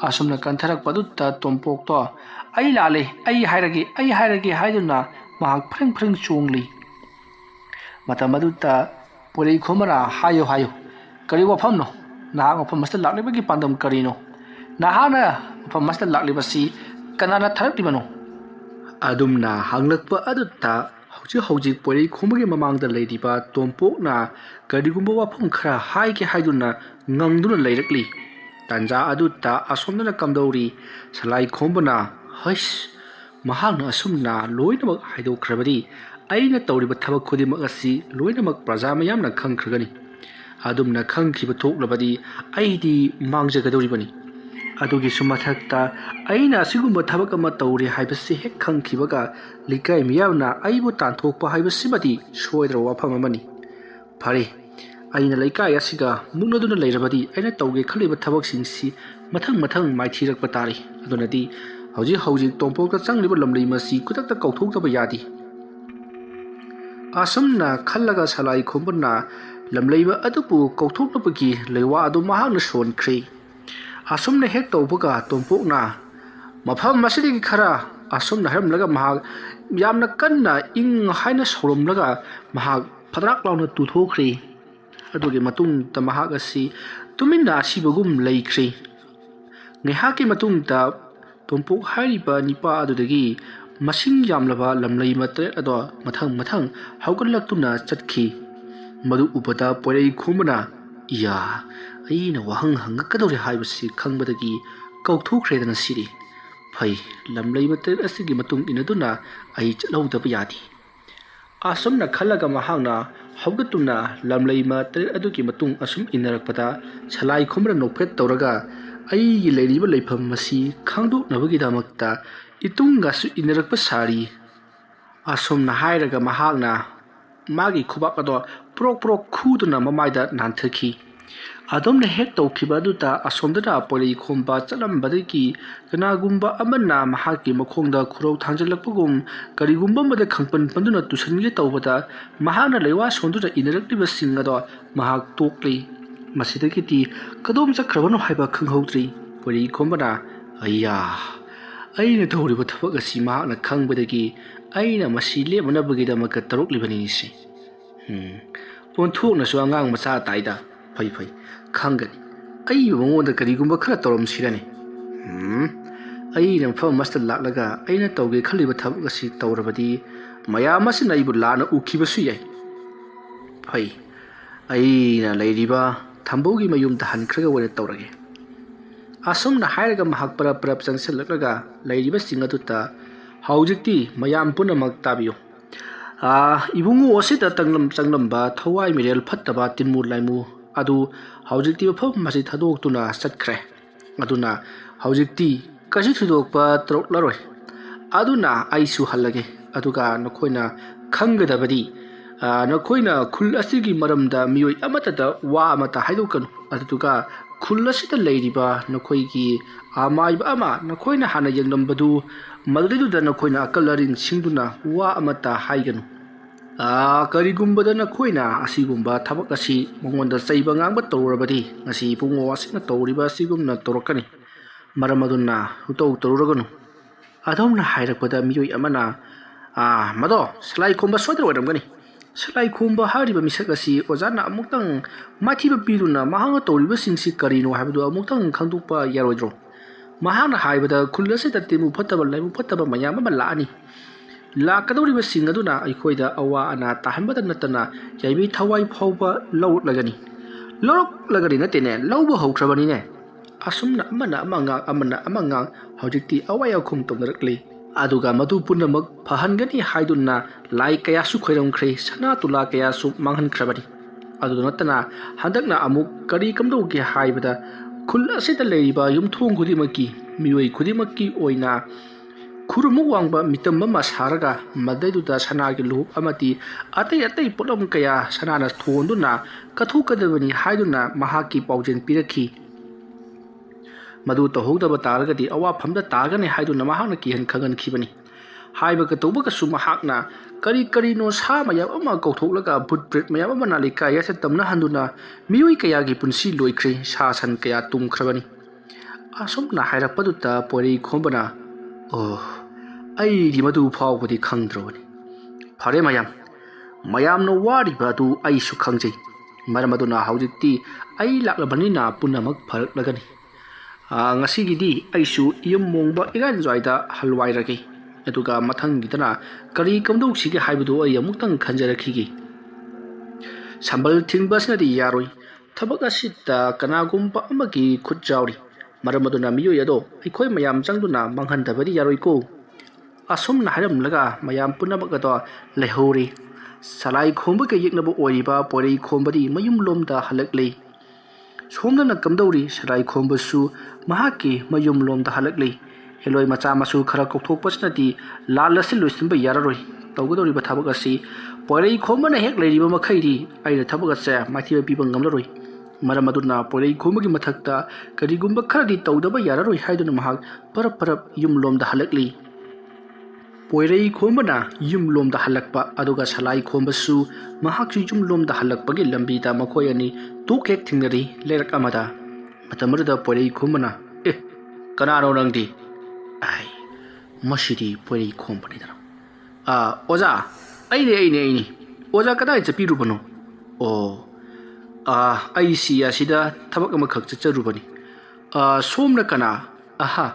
ꯑꯁꯨꯝꯅ ꯀꯟꯊꯔꯛꯄ ꯑꯗꯨꯗ ꯇꯣꯝꯄꯣꯛꯇꯣ ꯑꯩ ꯂꯥꯜꯂꯦ ꯑꯩ ꯍꯥꯏꯔꯒꯦ ꯍꯥꯏꯗꯨꯅ ꯃꯍꯥꯛ ꯐ꯭ꯔꯤꯡ ꯐ꯭ꯔꯤꯡ ꯆꯣꯡꯂꯤ ꯃꯇꯝ ꯑꯗꯨꯗ ꯄꯣꯏꯔꯩ ꯈꯣꯝꯕꯅ ꯍꯥꯏꯌꯨ ꯀꯔꯤ ꯋꯥꯐꯝꯅꯣ ꯅꯍꯥꯛ ꯃꯐꯝ ꯑꯁꯤꯗ ꯂꯥꯛꯂꯤꯕꯒꯤ ꯄꯥꯟꯗꯝ ꯀꯔꯤꯅꯣ? ꯅꯍꯥꯛꯅ ꯃꯐꯝ ꯑꯁꯤꯗ ꯂꯥꯛꯂꯤꯕꯁꯤ ꯀꯅꯥꯅ ꯊꯥꯔꯛꯂꯤꯕꯅꯣ? ꯑꯗꯨꯝꯅ ꯍꯪꯂꯛꯄ ꯑꯗꯨꯗ ꯍꯧꯖꯤꯛ ꯄꯣꯏꯔꯩ ꯈꯣꯡꯕꯒꯤ ꯃꯃꯥꯡꯗ ꯂꯩꯔꯤꯕ ꯇꯣꯝꯄꯣꯛꯅ ꯀꯔꯤꯒꯨꯝꯕ ꯋꯥꯐꯝ ꯈꯔ ꯍꯥꯏꯒꯦ ꯍꯥꯏꯗꯨꯅ ꯉꯪꯗꯨꯅ ꯂꯩꯔꯛꯂꯤ꯫ ꯇꯥꯟꯖꯥ ꯑꯗꯨꯗ ꯑꯁꯣꯝꯗꯅ ꯀꯝꯗꯧꯔꯤ ꯁꯂꯥꯏ ꯈꯣꯝꯕꯅ ꯍꯩꯁ, ꯃꯍꯥꯛꯅ ꯑꯁꯨꯝꯅ ꯂꯣꯏꯅꯃꯛ ꯍꯥꯏꯗꯣꯛꯈ꯭ꯔꯕꯗꯤ ꯑꯩꯅ ꯇꯧꯔꯤꯕ ꯊꯕꯛ ꯈꯨꯗꯤꯡꯃꯛ ꯑꯁꯤ ꯂꯣꯏꯅꯃꯛ ꯄ꯭ꯔꯖꯥ ꯃꯌꯥꯝꯅ ꯈꯪꯈ꯭ꯔꯒꯅꯤ꯫ ꯑꯗꯨꯝꯅ ꯈꯪꯈꯤꯕ ꯊꯣꯛꯂꯕꯗꯤ ꯑꯩꯗꯤ ꯃꯥꯡꯖꯒꯗꯧꯔꯤꯕꯅꯤ꯫ ꯑꯗꯨꯒꯤꯁꯨ ꯃꯊꯛꯇ ꯑꯩꯅ ꯑꯁꯤꯒꯨꯝꯕ ꯊꯕꯛ ꯑꯃ ꯇꯧꯔꯦ ꯍꯥꯏꯕꯁꯤ ꯍꯦꯛ ꯈꯪꯈꯤꯕꯒ ꯂꯩꯀꯥꯏ ꯃꯤꯌꯥꯝꯅ ꯑꯩꯕꯨ ꯇꯥꯟꯊꯣꯛꯄ ꯍꯥꯏꯕꯁꯤꯃꯗꯤ ꯁꯣꯏꯗ꯭ꯔꯕ ꯋꯥꯐꯝ ꯑꯃꯅꯤ꯫ ꯐꯔꯦ, ꯑꯩꯅ ꯂꯩꯀꯥꯏ ꯑꯁꯤꯒ ꯃꯨꯛꯅꯗꯨꯅ ꯂꯩꯔꯕꯗꯤ ꯑꯩꯅ ꯇꯧꯒꯦ ꯈꯜꯂꯤꯕ ꯊꯕꯛꯁꯤꯡꯁꯤ ꯃꯊꯪ ꯃꯥꯏꯊꯤꯔꯛꯄ ꯇꯥꯔꯤ꯫ ꯑꯗꯨꯅꯗꯤ ꯍꯧꯖꯤꯛ ꯇꯣꯝꯄꯣꯛꯇ ꯆꯪꯂꯤꯕ ꯂꯝꯂꯩ ꯃꯁꯤ ꯈꯨꯗꯛꯇ ꯀꯧꯊꯣꯛꯇꯕ ꯌꯥꯗꯦ꯫ ꯑꯁꯨꯝꯅ ꯈꯜꯂꯒ ꯁꯂꯥꯏ ꯈꯣꯝꯕꯅ ꯂꯝꯂꯩꯕ ꯑꯗꯨꯕꯨ ꯀꯧꯊꯣꯛꯅꯕꯒꯤ ꯂꯩꯋꯥ ꯑꯗꯨ ꯃꯍꯥꯛꯅ ꯁꯣꯟꯈ꯭ꯔꯦ꯫ ꯑꯁꯨꯝꯅ ꯍꯦꯛ ꯇꯧꯕꯒ ꯇꯣꯝꯄꯣꯛꯅ ꯃꯐꯝ ꯑꯁꯤꯗꯒꯤ ꯈꯔ ꯑꯁꯨꯝꯅ ꯍꯥꯏꯔꯝꯂꯒ ꯃꯍꯥꯛ ꯌꯥꯝꯅ ꯀꯟꯅ ꯏꯪ ꯍꯥꯏꯅ ꯁꯧꯔꯝꯂꯒ ꯃꯍꯥꯛ ꯐꯗ꯭ꯔꯥꯛ ꯂꯥꯎꯅ ꯇꯨꯊꯣꯛꯈ꯭ꯔꯦ꯫ ꯑꯗꯨꯒꯤ ꯃꯇꯨꯡꯗ ꯃꯍꯥꯛ ꯑꯁꯤ ꯇꯨꯃꯤꯟꯅ ꯑꯁꯤꯕꯒꯨꯝ ꯂꯩꯈ꯭ꯔꯦ꯫ ꯉꯥꯏꯍꯥꯛꯀꯤ ꯃꯇꯨꯡꯗ ꯇꯣꯝꯄꯣꯛ ꯍꯥꯏꯔꯤꯕ ꯅꯤꯄꯥ ꯑꯗꯨꯗꯒꯤ ꯃꯁꯤꯡ ꯌꯥꯝꯂꯕ ꯂꯝꯂꯩ ꯇꯔꯦꯠ ꯑꯗꯣ ꯃꯊꯪ ꯍꯧꯒꯠꯂꯛꯇꯨꯅ ꯆꯠꯈꯤ꯫ ꯃꯗꯨ ꯎꯕꯗ ꯄꯣꯏꯔꯩ ꯈꯣꯝꯕꯅ ꯏꯌꯥ, ꯑꯩꯅ ꯋꯥꯍꯪ ꯍꯪꯉꯛꯀꯗꯧꯔꯦ ꯍꯥꯏꯕꯁꯤ ꯈꯪꯕꯗꯒꯤ ꯀꯧꯊꯣꯛꯈ꯭ꯔꯦꯗꯅ ꯁꯤꯗꯤ꯫ ꯐꯩ, ꯂꯝꯂꯩꯕ ꯇꯔꯦꯠ ꯑꯁꯤꯒꯤ ꯃꯇꯨꯡ ꯏꯟꯅꯗꯨꯅ ꯑꯩ ꯆꯠꯍꯧꯗꯕ ꯌꯥꯗꯦ꯫ ꯑꯁꯨꯝꯅ ꯈꯜꯂꯒ ꯃꯍꯥꯛꯅ ꯍꯧꯒꯠꯇꯨꯅ ꯂꯝꯂꯩꯕ ꯇꯔꯦꯠ ꯑꯗꯨꯒꯤ ꯃꯇꯨꯡ ꯑꯁꯨꯝ ꯏꯟꯅꯔꯛꯄꯗ ꯁꯂꯥꯏ ꯈꯣꯝꯕꯅ ꯅꯣꯛꯐꯦꯠ ꯇꯧꯔꯒ ꯑꯩꯒꯤ ꯂꯩꯔꯤꯕ ꯂꯩꯐꯝ ꯑꯁꯤ ꯈꯪꯗꯣꯛꯅꯕꯒꯤꯗꯃꯛꯇ ꯏꯇꯨꯡꯒꯁꯨ ꯏꯟꯅꯔꯛꯄ ꯁꯥꯔꯤ꯫ ꯑꯁꯨꯝꯅ ꯍꯥꯏꯔꯒ ꯃꯍꯥꯛꯅ ꯃꯥꯒꯤ ꯈꯨꯕꯥꯛ ꯑꯗꯣ ꯄ꯭ꯔꯣꯛ ꯈꯨꯗꯨꯅ ꯃꯃꯥꯏꯗ ꯅꯥꯟꯊꯈꯤ꯫ ꯑꯗꯨꯝꯅ ꯍꯦꯛ ꯇꯧꯈꯤꯕ ꯑꯗꯨꯗ ꯑꯁꯣꯝꯗꯅ ꯄꯣꯏꯔꯩ ꯈꯣꯝꯕ ꯆꯠꯂꯝꯕꯗꯒꯤ ꯀꯅꯥꯒꯨꯝꯕ ꯑꯃꯅ ꯃꯍꯥꯛꯀꯤ ꯃꯈꯣꯡꯗ ꯈꯨꯔꯧ ꯊꯥꯡꯖꯤꯜꯂꯛꯄꯒꯨꯝ ꯀꯔꯤꯒꯨꯝꯕ ꯑꯃꯗ ꯈꯪꯄꯟ ꯄꯟꯗꯨꯅ ꯇꯨꯁꯟꯒꯦ ꯇꯧꯕꯗ ꯃꯍꯥꯛꯅ ꯂꯩꯋꯥ ꯁꯣꯟꯗꯨꯅ ꯏꯟꯅꯔꯛꯂꯤꯕꯁꯤꯡ ꯑꯗꯣ ꯃꯍꯥꯛ ꯇꯣꯛꯂꯤ꯫ ꯃꯁꯤꯗꯒꯤꯗꯤ ꯀꯗꯣꯝ ꯆꯠꯈ꯭ꯔꯕꯅꯣ ꯍꯥꯏꯕ ꯈꯪꯍꯧꯗ꯭ꯔꯤ꯫ ꯄꯣꯏꯔꯩ ꯈꯣꯝꯕꯅ ꯑꯩꯌꯥ, ꯑꯩꯅ ꯇꯧꯔꯤꯕ ꯊꯕꯛ ꯑꯁꯤ ꯃꯍꯥꯛꯅ ꯈꯪꯕꯗꯒꯤ ꯑꯩꯅ ꯃꯁꯤ ꯂꯦꯞꯅꯅꯕꯒꯤꯗꯃꯛꯇ ꯇꯧꯔꯛꯂꯤꯕꯅꯤꯁꯦ꯫ ꯑꯣꯟꯊꯣꯛꯅꯁꯨ ꯑꯉꯥꯡ ꯃꯆꯥ ꯇꯥꯏꯗ꯫ ꯐꯩ, ꯈꯪꯒꯅꯤ꯫ ꯑꯩꯕꯨ ꯃꯉꯣꯟꯗ ꯀꯔꯤꯒꯨꯝꯕ ꯈꯔ ꯇꯧꯔꯝꯁꯤꯔꯅꯤ꯫ ꯑꯩꯅ ꯃꯐꯝ ꯑꯁꯤꯗ ꯂꯥꯛꯂꯒ ꯑꯩꯅ ꯇꯧꯒꯦ ꯈꯜꯂꯤꯕ ꯊꯕꯛ ꯑꯁꯤ ꯇꯧꯔꯕꯗꯤ ꯃꯌꯥꯝ ꯑꯁꯤꯅ ꯑꯩꯕꯨ ꯂꯥꯟꯅ ꯎꯈꯤꯕꯁꯨ ꯌꯥꯏ꯫ ꯐꯩ, ꯑꯩꯅ ꯂꯩꯔꯤꯕ ꯊꯝꯕꯧꯒꯤ ꯃꯌꯨꯝꯗ ꯍꯟꯈ꯭ꯔꯒ ꯑꯣꯏꯅ ꯇꯧꯔꯒꯦ꯫ ꯑꯁꯨꯝꯅ ꯍꯥꯏꯔꯒ ꯃꯍꯥꯛ ꯄꯔꯞ ꯆꯪꯁꯤꯜꯂꯛꯂꯒ ꯂꯩꯔꯤꯕꯁꯤꯡ ꯑꯗꯨꯗ ꯍꯧꯖꯤꯛꯇꯤ ꯃꯌꯥꯝ ꯄꯨꯝꯅꯃꯛ ꯇꯥꯕꯤꯌꯨ꯫ ꯏꯕꯨꯡꯉꯣ ꯑꯁꯤꯗ ꯆꯪꯂꯝꯕ ꯊꯋꯥꯏ ꯃꯤꯔꯦꯜ ꯐꯠꯇꯕ ꯇꯤꯟꯃꯨ ꯂꯥꯏꯃꯨ ꯑꯗꯨ ꯍꯧꯖꯤꯛꯇꯤ ꯃꯐꯝ ꯑꯁꯤ ꯊꯥꯗꯣꯛꯇꯨꯅ ꯆꯠꯈ꯭ꯔꯦ꯫ ꯑꯗꯨꯅ ꯍꯧꯖꯤꯛꯇꯤ ꯀꯩꯁꯨ ꯊꯣꯏꯗꯣꯛꯄ ꯇꯧꯔꯛꯂꯔꯣꯏ꯫ ꯑꯗꯨꯅ ꯑꯩꯁꯨ ꯍꯜꯂꯒꯦ꯫ ꯑꯗꯨꯒ ꯅꯈꯣꯏꯅ ꯈꯪꯒꯗꯕꯗꯤ ꯅꯈꯣꯏꯅ ꯈꯨꯜ ꯑꯁꯤꯒꯤ ꯃꯔꯝꯗ ꯃꯤꯑꯣꯏ ꯑꯃꯠꯇꯗ ꯋꯥ ꯑꯃꯠꯇ ꯍꯥꯏꯗꯣꯛꯀꯅꯨ꯫ ꯑꯗꯨꯗꯨꯒ ꯈꯨꯜ ꯑꯁꯤꯗ ꯂꯩꯔꯤꯕ ꯅꯈꯣꯏꯒꯤ ꯑꯃꯥꯏꯕ ꯑꯃ ꯅꯈꯣꯏꯅ ꯍꯥꯟꯅ ꯌꯦꯡꯂꯝꯕꯗꯨ ꯃꯗꯨꯗꯩꯗꯨꯗ ꯅꯈꯣꯏꯅ ꯑꯀꯜ ꯑꯔꯤꯡ ꯁꯤꯡꯗꯨꯅ ꯋꯥ ꯑꯃꯠꯇ ꯍꯥꯏꯒꯅꯨ꯫ ꯀꯔꯤꯒꯨꯝꯕꯗ ꯅꯈꯣꯏꯅ ꯑꯁꯤꯒꯨꯝꯕ ꯊꯕꯛ ꯑꯁꯤ ꯃꯉꯣꯟꯗ ꯆꯩꯕ ꯉꯥꯡꯕ ꯇꯧꯔꯕꯗꯤ ꯉꯁꯤ ꯏꯕꯨꯡꯉꯣ ꯑꯁꯤꯅ ꯇꯧꯔꯤꯕ ꯑꯁꯤꯒꯨꯝꯅ ꯇꯧꯔꯛꯀꯅꯤ꯫ ꯃꯔꯝ ꯑꯗꯨꯅ ꯁꯨꯇꯧ ꯇꯧꯔꯨꯔꯒꯅꯨ꯫ ꯑꯗꯨꯝꯅ ꯍꯥꯏꯔꯛꯄꯗ ꯃꯤꯑꯣꯏ ꯑꯃꯅ ꯃꯗꯣ ꯁꯂꯥꯏ ꯈꯣꯝꯕ ꯁꯣꯏꯗꯅ ꯑꯣꯏꯔꯝꯒꯅꯤ꯫ ꯁꯂꯥꯏ ꯈꯣꯝꯕ ꯍꯥꯏꯔꯤꯕ ꯃꯤꯁꯛ ꯑꯁꯤ ꯑꯣꯖꯥꯅ ꯑꯃꯨꯛꯇꯪ ꯃꯥꯏꯊꯤꯕ ꯄꯤꯗꯨꯅ ꯃꯍꯥꯛꯅ ꯇꯧꯔꯤꯕꯁꯤꯡꯁꯤ ꯀꯔꯤꯅꯣ ꯍꯥꯏꯕꯗꯨ ꯑꯃꯨꯛꯇꯪ ꯈꯪꯗꯣꯛꯄ ꯌꯥꯔꯣꯏꯗ꯭ꯔꯣ? ꯃꯍꯥꯛꯅ ꯍꯥꯏꯕꯗ ꯈꯨꯜ ꯑꯁꯤꯗ ꯇꯤꯟꯃꯨ ꯐꯠꯇꯕ ꯂꯥꯏꯃꯨ ꯐꯠꯇꯕ ꯃꯌꯥꯝ ꯑꯃ ꯂꯥꯛꯑꯅꯤ꯫ ꯂꯥꯛꯀꯗꯧꯔꯤꯕꯁꯤꯡ ꯑꯗꯨꯅ ꯑꯩꯈꯣꯏꯗ ꯑꯋꯥ ꯑꯅꯥ ꯇꯥꯍꯟꯕꯗ ꯅꯠꯇꯅ ꯌꯥꯏꯕꯤ ꯊꯋꯥꯏ ꯐꯥꯎꯕ ꯂꯧꯔꯛꯂꯒꯅꯤ ꯅꯠꯇꯦꯅꯦ, ꯂꯧꯕ ꯍꯧꯈ꯭ꯔꯕꯅꯤꯅꯦ꯫ ꯑꯁꯨꯝꯅ ꯑꯃꯅ ꯑꯃ ꯉꯥꯡ ꯑꯃꯅ ꯑꯃ ꯉꯥꯡ ꯍꯧꯖꯤꯛꯇꯤ ꯑꯋꯥ ꯑꯈꯨꯝ ꯇꯧꯅꯔꯛꯂꯤ꯫ ꯑꯗꯨꯒ ꯃꯗꯨ ꯄꯨꯝꯅꯃꯛ ꯐꯍꯟꯒꯅꯤ ꯍꯥꯏꯗꯨꯅ ꯂꯥꯏ ꯀꯌꯥꯁꯨ ꯈꯣꯏꯔꯝꯈ꯭ꯔꯦ, ꯁꯅꯥ ꯇꯨꯂꯥ ꯀꯌꯥꯁꯨ ꯃꯥꯡꯍꯟꯈ꯭ꯔꯕꯅꯤ꯫ ꯑꯗꯨꯗ ꯅꯠꯇꯅ ꯍꯟꯗꯛꯅ ꯑꯃꯨꯛ ꯀꯝꯗꯧꯒꯦ ꯍꯥꯏꯕꯗ ꯈꯨꯜ ꯑꯁꯤꯗ ꯂꯩꯔꯤꯕ ꯌꯨꯝꯊꯣꯡ ꯈꯨꯗꯤꯡꯃꯛꯀꯤ ꯃꯤꯑꯣꯏ ꯈꯨꯗꯤꯡꯃꯛꯀꯤ ꯑꯣꯏꯅ ꯈꯨꯔꯨꯃꯨꯛ ꯋꯥꯡꯕ ꯃꯤꯇꯝ ꯑꯃ ꯁꯥꯔꯒ ꯃꯗꯩꯗꯨꯗ ꯁꯅꯥꯒꯤ ꯂꯨꯍꯨꯞ ꯑꯃꯗꯤ ꯑꯇꯩ ꯄꯣꯠꯂꯝ ꯀꯌా ꯁꯅꯥꯅ ꯊꯣꯟꯗꯨꯅ ꯀꯠꯊꯣꯛꯀꯗꯕꯅꯤ ꯍꯥꯏꯗꯨꯅ ꯃꯍꯥꯛꯀꯤ ꯄꯥꯎꯖꯦꯜ ꯄꯤꯔꯛꯈꯤ꯫ ꯃꯗꯨ ꯇꯧꯍꯧꯗꯕ ꯇꯥꯔꯒꯗꯤ ꯑꯋꯥꯐꯝꯗ ꯇꯥꯒꯅꯤ ꯍꯥꯏꯗꯨꯅ ꯃꯍꯥꯛꯅ ꯀꯤꯍꯟ ꯈꯪꯍꯟꯈꯤꯕꯅꯤ꯫ ꯍꯥꯏꯕꯒ ꯇꯧꯕꯒꯁꯨ ꯃꯍꯥꯛꯅ ꯀꯔꯤꯅꯣ ꯁꯥ ꯃꯌꯥꯝ ꯑꯃ ꯀꯧꯊꯣꯛꯂꯒ ꯚꯨꯠ ꯄ꯭ꯔꯦꯠ ꯃꯌꯥꯝ ꯑꯃꯅ ꯂꯩꯀꯥꯏ ꯑꯁꯤꯗ ꯇꯝꯅꯍꯟꯗꯨꯅ ꯃꯤꯑꯣꯏ ꯀꯌꯥꯒꯤ ꯄꯨꯟꯁꯤ ꯂꯣꯏꯈ꯭ꯔꯦ, ꯁꯥ ꯁꯟ kaya ꯇꯨꯝꯈ꯭ꯔꯕꯅꯤ꯫ ꯑꯁꯨꯝꯅ ꯍꯥꯏꯔꯛꯄꯗꯨꯗ ꯄꯣꯏꯔꯩ ꯈꯣꯝꯕꯅ ꯑꯩꯗꯤ ꯃꯗꯨ ꯐꯥꯎꯕꯗꯤ ꯈꯪꯗ꯭ꯔꯕꯅꯤ꯫ ꯐꯔꯦ, ꯃꯌꯥꯝꯅ ꯋꯥꯔꯤꯕ ꯑꯗꯨ ꯑꯩꯁꯨ ꯈꯪꯖꯩ꯫ Maram aduna haujikti ai laklabanina punamak phaраklagani ngasigidi aisu yum mongba iran joida halwai raki aduga mathang gitana kari kamdou sigi haibudu ai amuktang khanjarakhigi sambal thingba di yaroi thabak asita kanagumba amagi khutjauri maram aduna miyo yado aikoi mayam changduna manghandabadi yaroi ko asum na haram laga mayam punamak ado lehori salai khomba ke yeknabu oiba porei khombadi mayum lomda halakle somna kamdori salai khombasu mahaki mayum lomda halakle heloi macha masu khara kokthok pasnati lalasil lusimba yararoi tawgodori ba thabak asi porei khomba na hek leiriba makhairi aina thabak ase mathiba piba ngamlaroi maram aduna porei khomba gi mathakta karigumba kharadi tawdaba yararoi haiduna mahak parap yum lomda halakli poirei khombana yum lomda halakpa aduga salai khombasu mahaksu yum lomda halakpagi lambi da makoi ani tukek thingnari lerak amada matamrada poirei khombana kanano nangdi ai masidi poirei khombani dara oza aine oza kadai chapirubano o ai si asida thabak ama khak charubani somna kana aha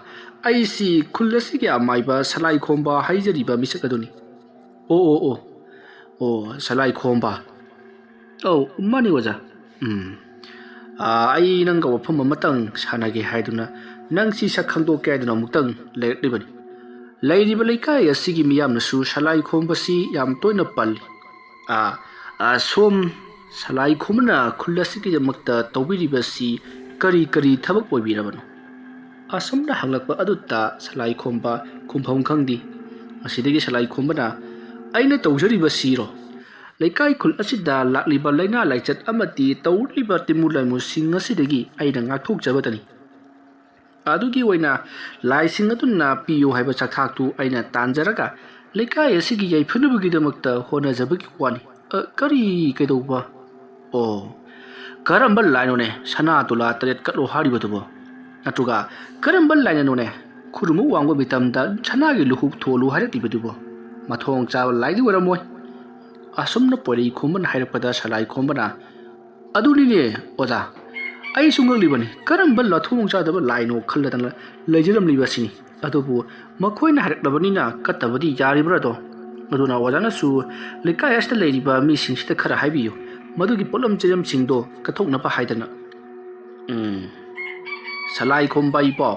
aisi khulasi ke amaiba salai khomba haijariba misakaduni o salai khomba mani waja ai nanga wafam matang sanage haiduna nangsi sakhangdo kaiduna muktang leiribani leiriba leikai asigi miyamna su salai khomba si yam toina palli som salai khomna khulasi ke makta tawbiriba si kari thabak oibirabano asomna hanglakpa adutta salai khomba khumpham khangdi asidagi salai khombana aina tawjariba siro leikai khul asida lakliba laina laichat amati tawriba timulai musing asidagi aina ngakthok jabatani adugi oina laising adunna piyo haiba chakthaktu aina tanjaraga leikai asigi yaiphunubugi damakta hona jabagi wani kari kedoba karamba lainone sana tula tret katlo haribadubo natuga karamba lainone khurumu wangwa bitamda chanagi luhuk tholu haraklibadubo mathong chaw laidi waramoy asumna porei khomban hairakpada salai khombana aduni ne oja ai sungalibani karamba lathung chadaba laino khalladana leijiram libasini adubu makhoina haraklabanina katabadi yaribra do aduna wajana su lekai asta leiriba mi singsita khara haibiyo madugi polam chiram singdo kathokna pa haidana salai khomba ipo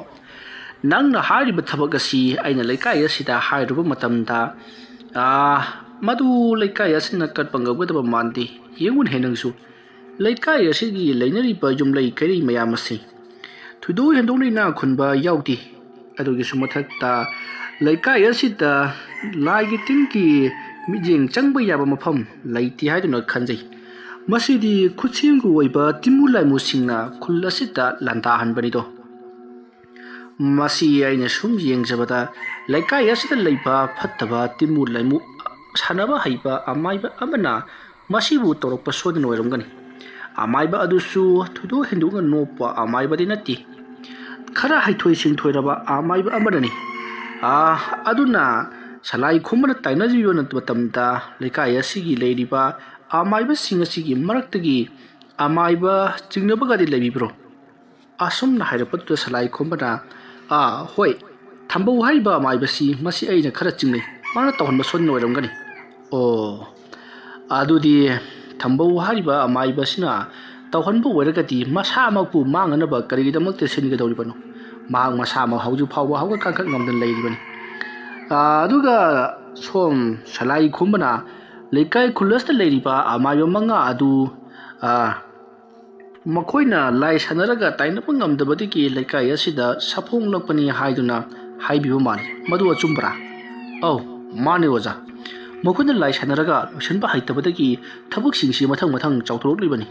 nangna hariba thabak asi aina leikai asida hairuba matamda madu leikai asina katpangabadaba mandi yengun henangsu leikai asigi leinariba jumlai kari mayam asi thudu hendongleina khunba yaudi adugi sumathakta leikai asida laigi tingki mijing changba yaba mafam laiti haiduna khanjai masidi khuchinggu oiba timulai musingna khulasita lanta hanbanido masi aina sum yengjabada leikai asida leiba phattaba timulai mu sanaba haiba amaiba amana masibu torokpa sodin oiramgani amaiba adusu thudu hendunga nopa amaiba dinati khara haithoi singthoiraba amaiba amadani aduna salai khomana tainajibo natbatamda leikai asigi leiriba amaiba singasigi maraktagi amaiba chingnabagadi lebibro asumna hairapatu salai khombana hoi thambau haiba amaiba si masi aina khara chingnai mana tawhanba sonna oiramgani adudi thambau haiba amaiba sina tawhanba oiragadi masa makpu manganaba karigidamakte sinigadawribano mang masa ma hauju phawba hauga kankak ngamdan leiribani aduga som salai khombana leikai khulasta leiriba amayo manga adu makhoina lai sanaraga tainapa ngamdabadi ki leikai asida saphonglakpani haiduna haibiba mani madu achumbra mani oja makhoina lai sanaraga losanba haitabadagi thabak singsi mathang chawthoroklibani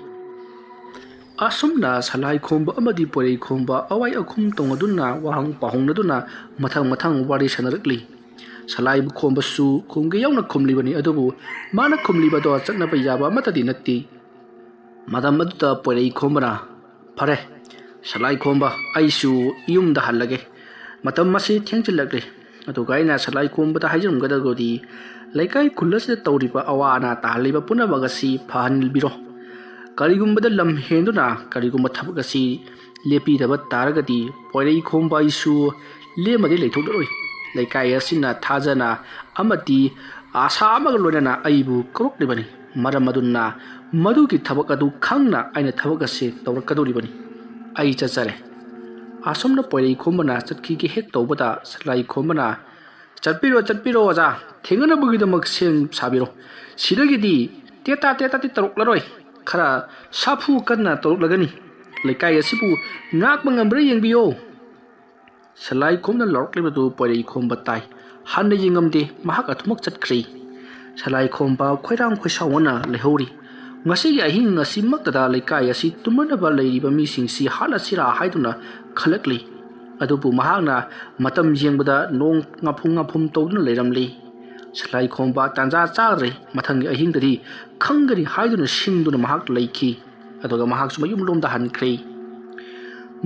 asumna salai khomba amadi porei khomba awai akhum tongaduna wahang pahongnaduna mathang wari sanarakli salai khomba su khumge yauna khumlibani adubu mana khumliba do chaknaba yaba matadi natti madam aduta porei khombana phare salai khomba aisu yumda hallage matam masi thengchilakle adu gaina salai khomba da hairum gadagodi leikai khullas tawriba awana tahliba punabagasi phanilbiro ꯀꯔꯤꯒꯨꯝꯕꯗ ꯂꯝ ꯍꯦꯟꯗꯨꯅ ꯀꯔꯤꯒꯨꯝꯕ ꯊꯕꯛ ꯑꯁꯤ ꯂꯦꯞꯄꯤꯗꯕ ꯇꯥꯔꯒꯗꯤ ꯄꯣꯏꯔꯩ ꯈꯣꯝꯕ ꯑꯩꯁꯨ ꯂꯦꯝꯃꯗꯤ ꯂꯩꯊꯣꯛꯂꯔꯣꯏ꯫ ꯂꯩꯀꯥꯏ ꯑꯁꯤꯅ ꯊꯥꯖꯅ ꯑꯃꯗꯤ ꯑꯥꯁꯥ ꯑꯃꯒ ꯂꯣꯏꯅꯅ ꯑꯩꯕꯨ ꯀꯧꯔꯛꯂꯤꯕꯅꯤ꯫ ꯃꯔꯝ ꯑꯗꯨꯅ ꯃꯗꯨꯒꯤ ꯊꯕꯛ ꯑꯗꯨ ꯈꯪꯅ ꯑꯩꯅ ꯊꯕꯛ ꯑꯁꯤ ꯇꯧꯔꯛꯀꯗꯧꯔꯤꯕꯅꯤ꯫ ꯑꯩ ꯆꯠꯆꯔꯦ꯫ ꯑꯁꯣꯝꯅ ꯄꯣꯏꯔꯩ ꯈꯣꯝꯕꯅ ꯆꯠꯈꯤꯒꯦ ꯍꯦꯛ ꯇꯧꯕꯗ ꯁꯂꯥꯏ ꯈꯣꯝꯕꯅ ꯆꯠꯄꯤꯔꯣ ꯆꯠꯄꯤꯔꯣ ꯑꯣꯖꯥ, ꯊꯦꯡꯅꯅꯕꯒꯤꯗꯃꯛ ꯁꯦꯝ ꯁꯥꯕꯤꯔꯣ꯫ ꯁꯤꯗꯒꯤꯗꯤ ꯇꯦꯇꯥ ꯇꯦꯇꯥꯗꯤ ꯇꯧꯔꯛꯂꯔꯣꯏ, ꯈꯔ ꯁꯥꯐꯨ ꯀꯟꯅ ꯇꯧꯔꯛꯂꯒꯅꯤ꯫ ꯂꯩꯀꯥꯏ ꯑꯁꯤꯕꯨ ꯉꯥꯛꯄ ꯉꯝꯕ꯭ꯔꯥ ꯌꯦꯡꯕꯤꯌꯣ꯫ ꯁꯂꯥꯏ ꯈꯣꯝꯕꯅ ꯂꯥꯎꯔꯛꯂꯤꯕꯗꯨ ꯄꯣꯏꯔꯩ ꯈꯣꯝꯕ ꯇꯥꯏ꯫ ꯍꯟꯅ ꯌꯦꯡꯉꯝꯗꯦ, ꯃꯍꯥꯛ ꯑꯗꯨꯃꯛ ꯆꯠꯈ꯭ꯔꯦ꯫ ꯁꯂꯥꯏ ꯈꯣꯝꯕ ꯈꯣꯏꯔꯥꯡ ꯈꯣꯏꯁꯥꯎꯅꯅ ꯂꯩꯍꯧꯔꯤ꯫ ꯉꯁꯤꯒꯤ ꯑꯍꯤꯡ ꯑꯁꯤꯃꯛꯇꯗ ꯂꯩꯀꯥꯏ ꯑꯁꯤ ꯇꯨꯝꯅꯅꯕ ꯂꯩꯔꯤꯕ ꯃꯤꯁꯤꯡꯁꯤ ꯍꯥꯠꯂꯁꯤꯔꯥ ꯍꯥꯏꯗꯨꯅ ꯈꯜꯂꯛꯂꯤ꯫ ꯑꯗꯨꯕꯨ ꯃꯍꯥꯛꯅ ꯃꯇꯝ ꯌꯦꯡꯕꯗ ꯅꯣꯡ ꯉꯥꯐꯨꯝ ꯉꯥꯐꯨꯝ ꯇꯧꯗꯨꯅ ꯂꯩꯔꯝꯂꯤ꯫ ꯁꯂꯥꯏ ꯈꯣꯝꯕ ꯇꯥꯟꯖꯥ ꯆꯥꯗ꯭ꯔꯦ꯫ ꯃꯊꯪꯒꯤ ꯑꯍꯤꯡꯗꯗꯤ ꯈꯪꯒꯅꯤ ꯍꯥꯏꯗꯨꯅ ꯁꯤꯡꯗꯨꯅ ꯃꯍꯥꯛ ꯂꯩꯈꯤ꯫ ꯑꯗꯨꯒ ꯃꯍꯥꯛꯁꯨ ꯃꯌꯨꯝꯂꯣꯝꯗ ꯍꯟꯈ꯭ꯔꯦ꯫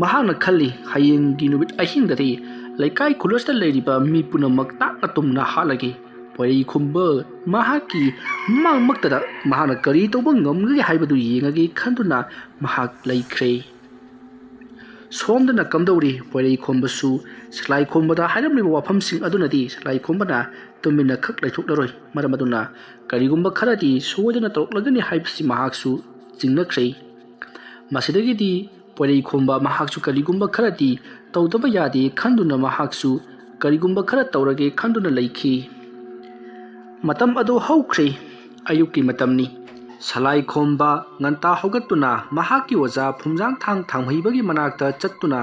ꯃꯍꯥꯛꯅ ꯈꯜꯂꯤ, ꯍꯌꯦꯡꯒꯤ ꯅꯨꯃꯤꯠ ꯑꯍꯤꯡꯗꯗꯤ ꯂꯩꯀꯥꯏ ꯈꯨꯜꯂꯁꯤꯗ ꯂꯩꯔꯤꯕ ꯃꯤ ꯄꯨꯝꯅꯃꯛ ꯇꯥꯛꯅ ꯇꯨꯝꯅ ꯍꯥꯠꯂꯒꯦ꯫ ꯄꯣꯏꯔꯩ ꯈꯣꯝꯕ ꯃꯍꯥꯛꯀꯤ ꯃꯪꯃꯛꯇꯗ ꯃꯍꯥꯛꯅ ꯀꯔꯤ ꯇꯧꯕ ꯉꯝꯒꯦ ꯍꯥꯏꯕꯗꯨ ꯌꯦꯡꯉꯒꯦ ꯈꯟꯗꯨꯅ ꯃꯍꯥꯛ ꯂꯩꯈ꯭ꯔꯦ꯫ ꯁꯣꯝꯗꯅ ꯀꯝꯗꯧꯔꯤ? ꯄꯣꯏꯔꯩ ꯈꯣꯝꯕꯁꯨ ꯁꯂꯥꯏ ꯈꯣꯝꯕꯗ ꯍꯥꯏꯔꯝꯂꯤꯕ ꯋꯥꯐꯝꯁꯤꯡ ꯑꯗꯨꯅꯗꯤ ꯁꯂꯥꯏ ꯈꯣꯝꯕꯅ ꯇꯨꯃꯤꯟꯅ ꯈꯛ ꯂꯩꯊꯣꯛꯂꯔꯣꯏ꯫ ꯃꯔꯝ ꯑꯗꯨꯅ ꯀꯔꯤꯒꯨꯝꯕ ꯈꯔꯗꯤ ꯁꯣꯏꯗꯅ ꯇꯧꯔꯛꯂꯒꯅꯤ ꯍꯥꯏꯕꯁꯤ ꯃꯍꯥꯛꯁꯨ ꯆꯤꯡꯅꯈ꯭ꯔꯦ꯫ ꯃꯁꯤꯗꯒꯤꯗꯤ ꯄꯣꯏꯔꯩ ꯈꯣꯝꯕ ꯃꯍꯥꯛꯁꯨ ꯀꯔꯤꯒꯨꯝꯕ ꯈꯔꯗꯤ ꯇꯧꯗꯕ ꯌꯥꯗꯦ ꯈꯟꯗꯨꯅ ꯃꯍꯥꯛꯁꯨ ꯀꯔꯤꯒꯨꯝꯕ ꯈꯔ ꯇꯧꯔꯒꯦ ꯈꯟꯗꯨꯅ ꯂꯩꯈꯤ꯫ ꯃꯇꯝ ꯑꯗꯨ ꯍꯧꯈ꯭ꯔꯦ꯫ ꯑꯌꯨꯛꯀꯤ ꯃꯇꯝꯅꯤ꯫ ꯁꯂꯥꯏ ꯈꯣꯝꯕ ꯉꯟꯇꯥ ꯍꯧꯒꯠꯇꯨꯅ ꯃꯍꯥꯛꯀꯤ ꯑꯣꯖꯥ ꯐꯨꯝꯖꯥꯡꯊꯥꯡ ꯊꯥꯡꯃꯍꯩꯕꯒꯤ ꯃꯅꯥꯛꯇ ꯆꯠꯇꯨꯅ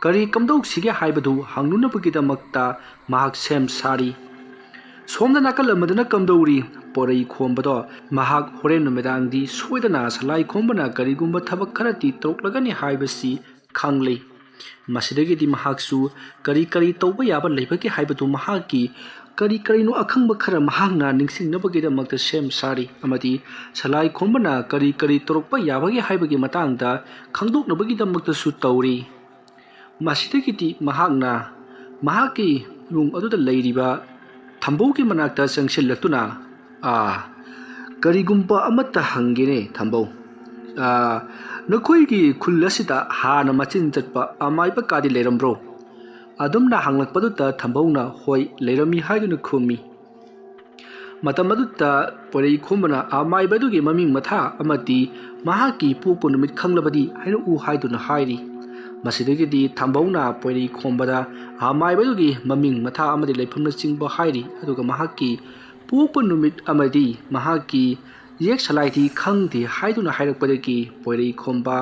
ꯀꯔꯤ ꯀꯝꯗꯧꯁꯤꯒꯦ ꯍꯥꯏꯕꯗꯨ ꯍꯪꯅꯅꯕꯒꯤꯗꯃꯛꯇ ꯃꯍꯥꯛ ꯁꯦꯝ ꯁꯥꯔꯤ꯫ ꯁꯣꯝꯗ ꯅꯥꯀꯜ ꯑꯃꯗꯅ ꯀꯝꯗꯧꯔꯤ? ꯄꯣꯏꯔꯩ ꯈꯣꯝꯕꯗꯣ ꯃꯍꯥꯛ ꯍꯣꯔꯦꯟ ꯅꯨꯃꯤꯗꯥꯡꯗꯤ ꯁꯣꯏꯗꯅ ꯁꯂꯥꯏ ꯈꯣꯝꯕꯅ ꯀꯔꯤꯒꯨꯝꯕ ꯊꯕꯛ ꯈꯔꯗꯤ ꯇꯧꯔꯛꯂꯒꯅꯤ ꯍꯥꯏꯕꯁꯤ ꯈꯪꯂꯤ꯫ ꯃꯁꯤꯗꯒꯤꯗꯤ ꯃꯍꯥꯛꯁꯨ ꯀꯔꯤ ꯀꯔꯤ ꯇꯧꯕ ꯌꯥꯕ ꯂꯩꯕꯒꯦ ꯍꯥꯏꯕꯗꯨ ꯃꯍꯥꯛꯀꯤ ꯀꯔꯤ ꯀꯔꯤꯅꯣ ꯑꯈꯪꯕ ꯈꯔ ꯃꯍꯥꯛꯅ ꯅꯤꯡꯁꯤꯡꯅꯕꯒꯤꯗꯃꯛꯇ ꯁꯦꯝ ꯁꯥꯔꯤ꯫ ꯑꯃꯗꯤ ꯁꯂꯥꯏ ꯈꯣꯝꯕꯅ ꯀꯔꯤ ꯀꯔꯤ ꯇꯧꯔꯛꯄ ꯌꯥꯕꯒꯦ ꯍꯥꯏꯕꯒꯤ ꯃꯇꯥꯡꯗ ꯈꯪꯗꯣꯛꯅꯕꯒꯤꯗꯃꯛꯇꯁꯨ ꯇꯧꯔꯤ꯫ ꯃꯁꯤꯗꯒꯤꯗꯤ ꯃꯍꯥꯛꯅ ꯃꯍꯥꯛꯀꯤ ꯏꯃꯨꯡ ꯑꯗꯨꯗ ꯂꯩꯔꯤꯕ ꯊꯝꯕꯧꯒꯤ ꯃꯅꯥꯛꯇ ꯆꯪꯁꯤꯜꯂꯛꯇꯨꯅ ꯀꯔꯤꯒꯨꯝꯕ ꯑꯃꯠꯇ ꯍꯪꯒꯦꯅꯦ ꯊꯝꯕꯧ, ꯅꯈꯣꯏꯒꯤ ꯈꯨꯜ ꯑꯁꯤꯗ ꯍꯥꯟꯅ ꯃꯆꯤꯟ ꯆꯠꯄ ꯑꯃꯥꯏꯕ ꯀꯥꯗꯤ ꯂꯩꯔꯝꯕ꯭ꯔꯣ? ꯑꯗꯨꯝꯅ ꯍꯪꯂꯛꯄꯗꯨꯗ ꯊꯝꯕꯧꯅ ꯍꯣꯏ ꯂꯩꯔꯝꯃꯤ ꯍꯥꯏꯗꯨꯅ ꯈꯨꯝꯃꯤ꯫ ꯃꯇꯝ ꯑꯗꯨꯗ ꯄꯣꯏꯔꯩ ꯈꯣꯝꯕꯅ ꯑꯃꯥꯏꯕ ꯑꯗꯨꯒꯤ ꯃꯃꯤꯡ ꯃꯊꯥ ꯑꯃꯗꯤ ꯃꯍꯥꯛꯀꯤ ꯄꯣꯛꯄ ꯅꯨꯃꯤꯠ ꯈꯪꯂꯕꯗꯤ ꯍꯥꯏꯔꯛꯎ ꯍꯥꯏꯗꯨꯅ ꯍꯥꯏꯔꯤ꯫ ꯃꯁꯤꯗꯒꯤꯗꯤ ꯊꯝꯕꯧꯅ ꯄꯣꯏꯔꯩ ꯈꯣꯝꯕꯗ ꯑꯃꯥꯏꯕ ꯑꯗꯨꯒꯤ ꯃꯃꯤꯡ ꯃꯊꯥ ꯑꯃꯗꯤ ꯂꯩꯐꯝꯅꯆꯤꯡꯕ ꯍꯥꯏꯔꯤ꯫ ꯑꯗꯨꯒ ꯃꯍꯥꯛꯀꯤ ꯄꯣꯛꯄ ꯅꯨꯃꯤꯠ ꯑꯃꯗꯤ ꯃꯍꯥꯛꯀꯤ ꯌꯦꯛ ꯁꯂꯥꯏꯗꯤ ꯈꯪꯗꯦ ꯍꯥꯏꯗꯨꯅ ꯍꯥꯏꯔꯛꯄꯗꯒꯤ ꯄꯣꯏꯔꯩ ꯈꯣꯝꯕ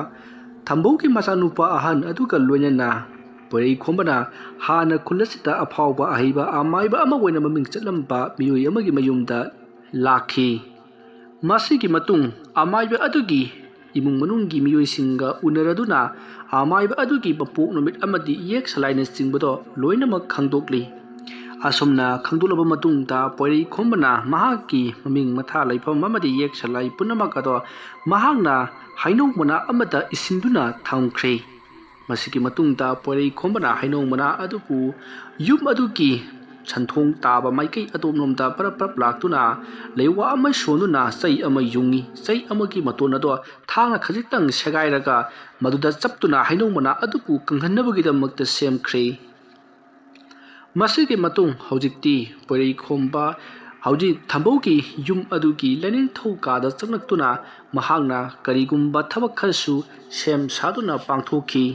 ꯊꯝꯕꯧꯒꯤ ꯃꯆꯥꯅꯨꯄꯥ ꯑꯍꯟ ꯑꯗꯨꯒ ꯂꯣꯏꯅꯅ ꯄꯣꯏꯔꯩ ꯈꯣꯝꯕꯅ ꯍꯥꯟꯅ ꯈꯨꯜ ꯑꯁꯤꯗ ꯑꯐꯥꯎꯕ ꯑꯍꯩꯕ ꯑꯃꯥꯏꯕ ꯑꯃ ꯑꯣꯏꯅ ꯃꯃꯤꯡ ꯆꯠꯂꯝꯕ ꯃꯤꯑꯣꯏ ꯑꯃꯒꯤ ꯃꯌꯨꯝꯗ ꯂꯥꯛꯈꯤ꯫ ꯃꯁꯤꯒꯤ ꯃꯇꯨꯡ ꯑꯃꯥꯏꯕ ꯑꯗꯨꯒꯤ ꯏꯃꯨꯡ ꯃꯅꯨꯡꯒꯤ ꯃꯤꯑꯣꯏꯁꯤꯡꯒ ꯎꯅꯔꯗꯨꯅ ꯑꯃꯥꯏꯕ ꯑꯗꯨꯒꯤ ꯃꯄꯣꯛ ꯅꯨꯃꯤꯠ ꯑꯃꯗꯤ ꯌꯦꯛ ꯁꯂꯥꯏꯅꯆꯤꯡꯕꯗꯣ ꯂꯣꯏꯅꯃꯛ ꯈꯪꯗꯣꯛꯂꯤ꯫ ꯑꯁꯨꯝꯅ ꯈꯪꯗꯣꯛꯂꯕ ꯃꯇꯨꯡꯗ ꯄꯣꯏꯔꯩ ꯈꯣꯝꯕꯅ ꯃꯍꯥꯛꯀꯤ ꯃꯃꯤꯡ ꯃꯊꯥ ꯂꯩꯐꯝ ꯑꯃꯗꯤ ꯌꯦꯛ ꯁꯂꯥꯏ ꯄꯨꯝꯅꯃꯛ ꯑꯗꯣ ꯃꯍꯥꯛꯅ ꯍꯩꯅꯧ ꯃꯅꯥ ꯑꯃꯗ ꯏꯁꯤꯟꯗꯨꯅ ꯊꯝꯈ꯭ꯔꯦ꯫ ꯃꯁꯤꯒꯤ ꯃꯇꯨꯡꯗ ꯄꯣꯏꯔꯩ ꯈꯣꯝꯕꯅ ꯍꯩꯅꯧ ꯃꯅꯥ ꯑꯗꯨꯕꯨ ꯌꯨꯝ ꯑꯗꯨꯒꯤ ꯁꯟꯊꯣꯡ ꯇꯥꯕ ꯃꯥꯏꯀꯩ ꯑꯗꯣꯝꯂꯣꯝꯗ ꯄꯔꯞ ꯄꯔꯞ ꯂꯥꯛꯇꯨꯅ ꯂꯩꯋꯥ ꯑꯃ ꯁꯣꯟꯗꯨꯅ ꯆꯩ ꯑꯃ ꯌꯨꯡꯉꯤ꯫ ꯆꯩ ꯑꯃꯒꯤ ꯃꯇꯣꯟ ꯑꯗꯣ ꯊꯥꯡꯅ ꯈꯖꯤꯛꯇꯪ ꯁꯦꯒꯥꯏꯔꯒ ꯃꯗꯨꯗ ꯆꯞꯇꯨꯅ ꯍꯩꯅꯧ ꯃꯅꯥ ꯑꯗꯨꯕꯨ ꯀꯪꯍꯟꯅꯕꯒꯤꯗꯃꯛꯇ ꯁꯦꯝꯈ꯭ꯔꯦ꯫ ꯃꯁꯤꯒꯤ ꯃꯇꯨꯡ ꯍꯧꯖꯤꯛꯇꯤ ꯄꯣꯏꯔꯩ ꯈꯣꯝꯕ ꯍꯧꯖꯤꯛ ꯊꯝꯕꯧꯒꯤ ꯌꯨꯝ ꯑꯗꯨꯒꯤ ꯂꯥꯏꯅꯤꯡꯊꯧ ꯀꯥꯗ ꯆꯪꯂꯛꯇꯨꯅ ꯃꯍꯥꯛꯅ ꯀꯔꯤꯒꯨꯝꯕ ꯊꯕꯛ ꯈꯔꯁꯨ ꯁꯦꯝ ꯁꯥꯗꯨꯅ ꯄꯥꯡꯊꯣꯛꯈꯤ꯫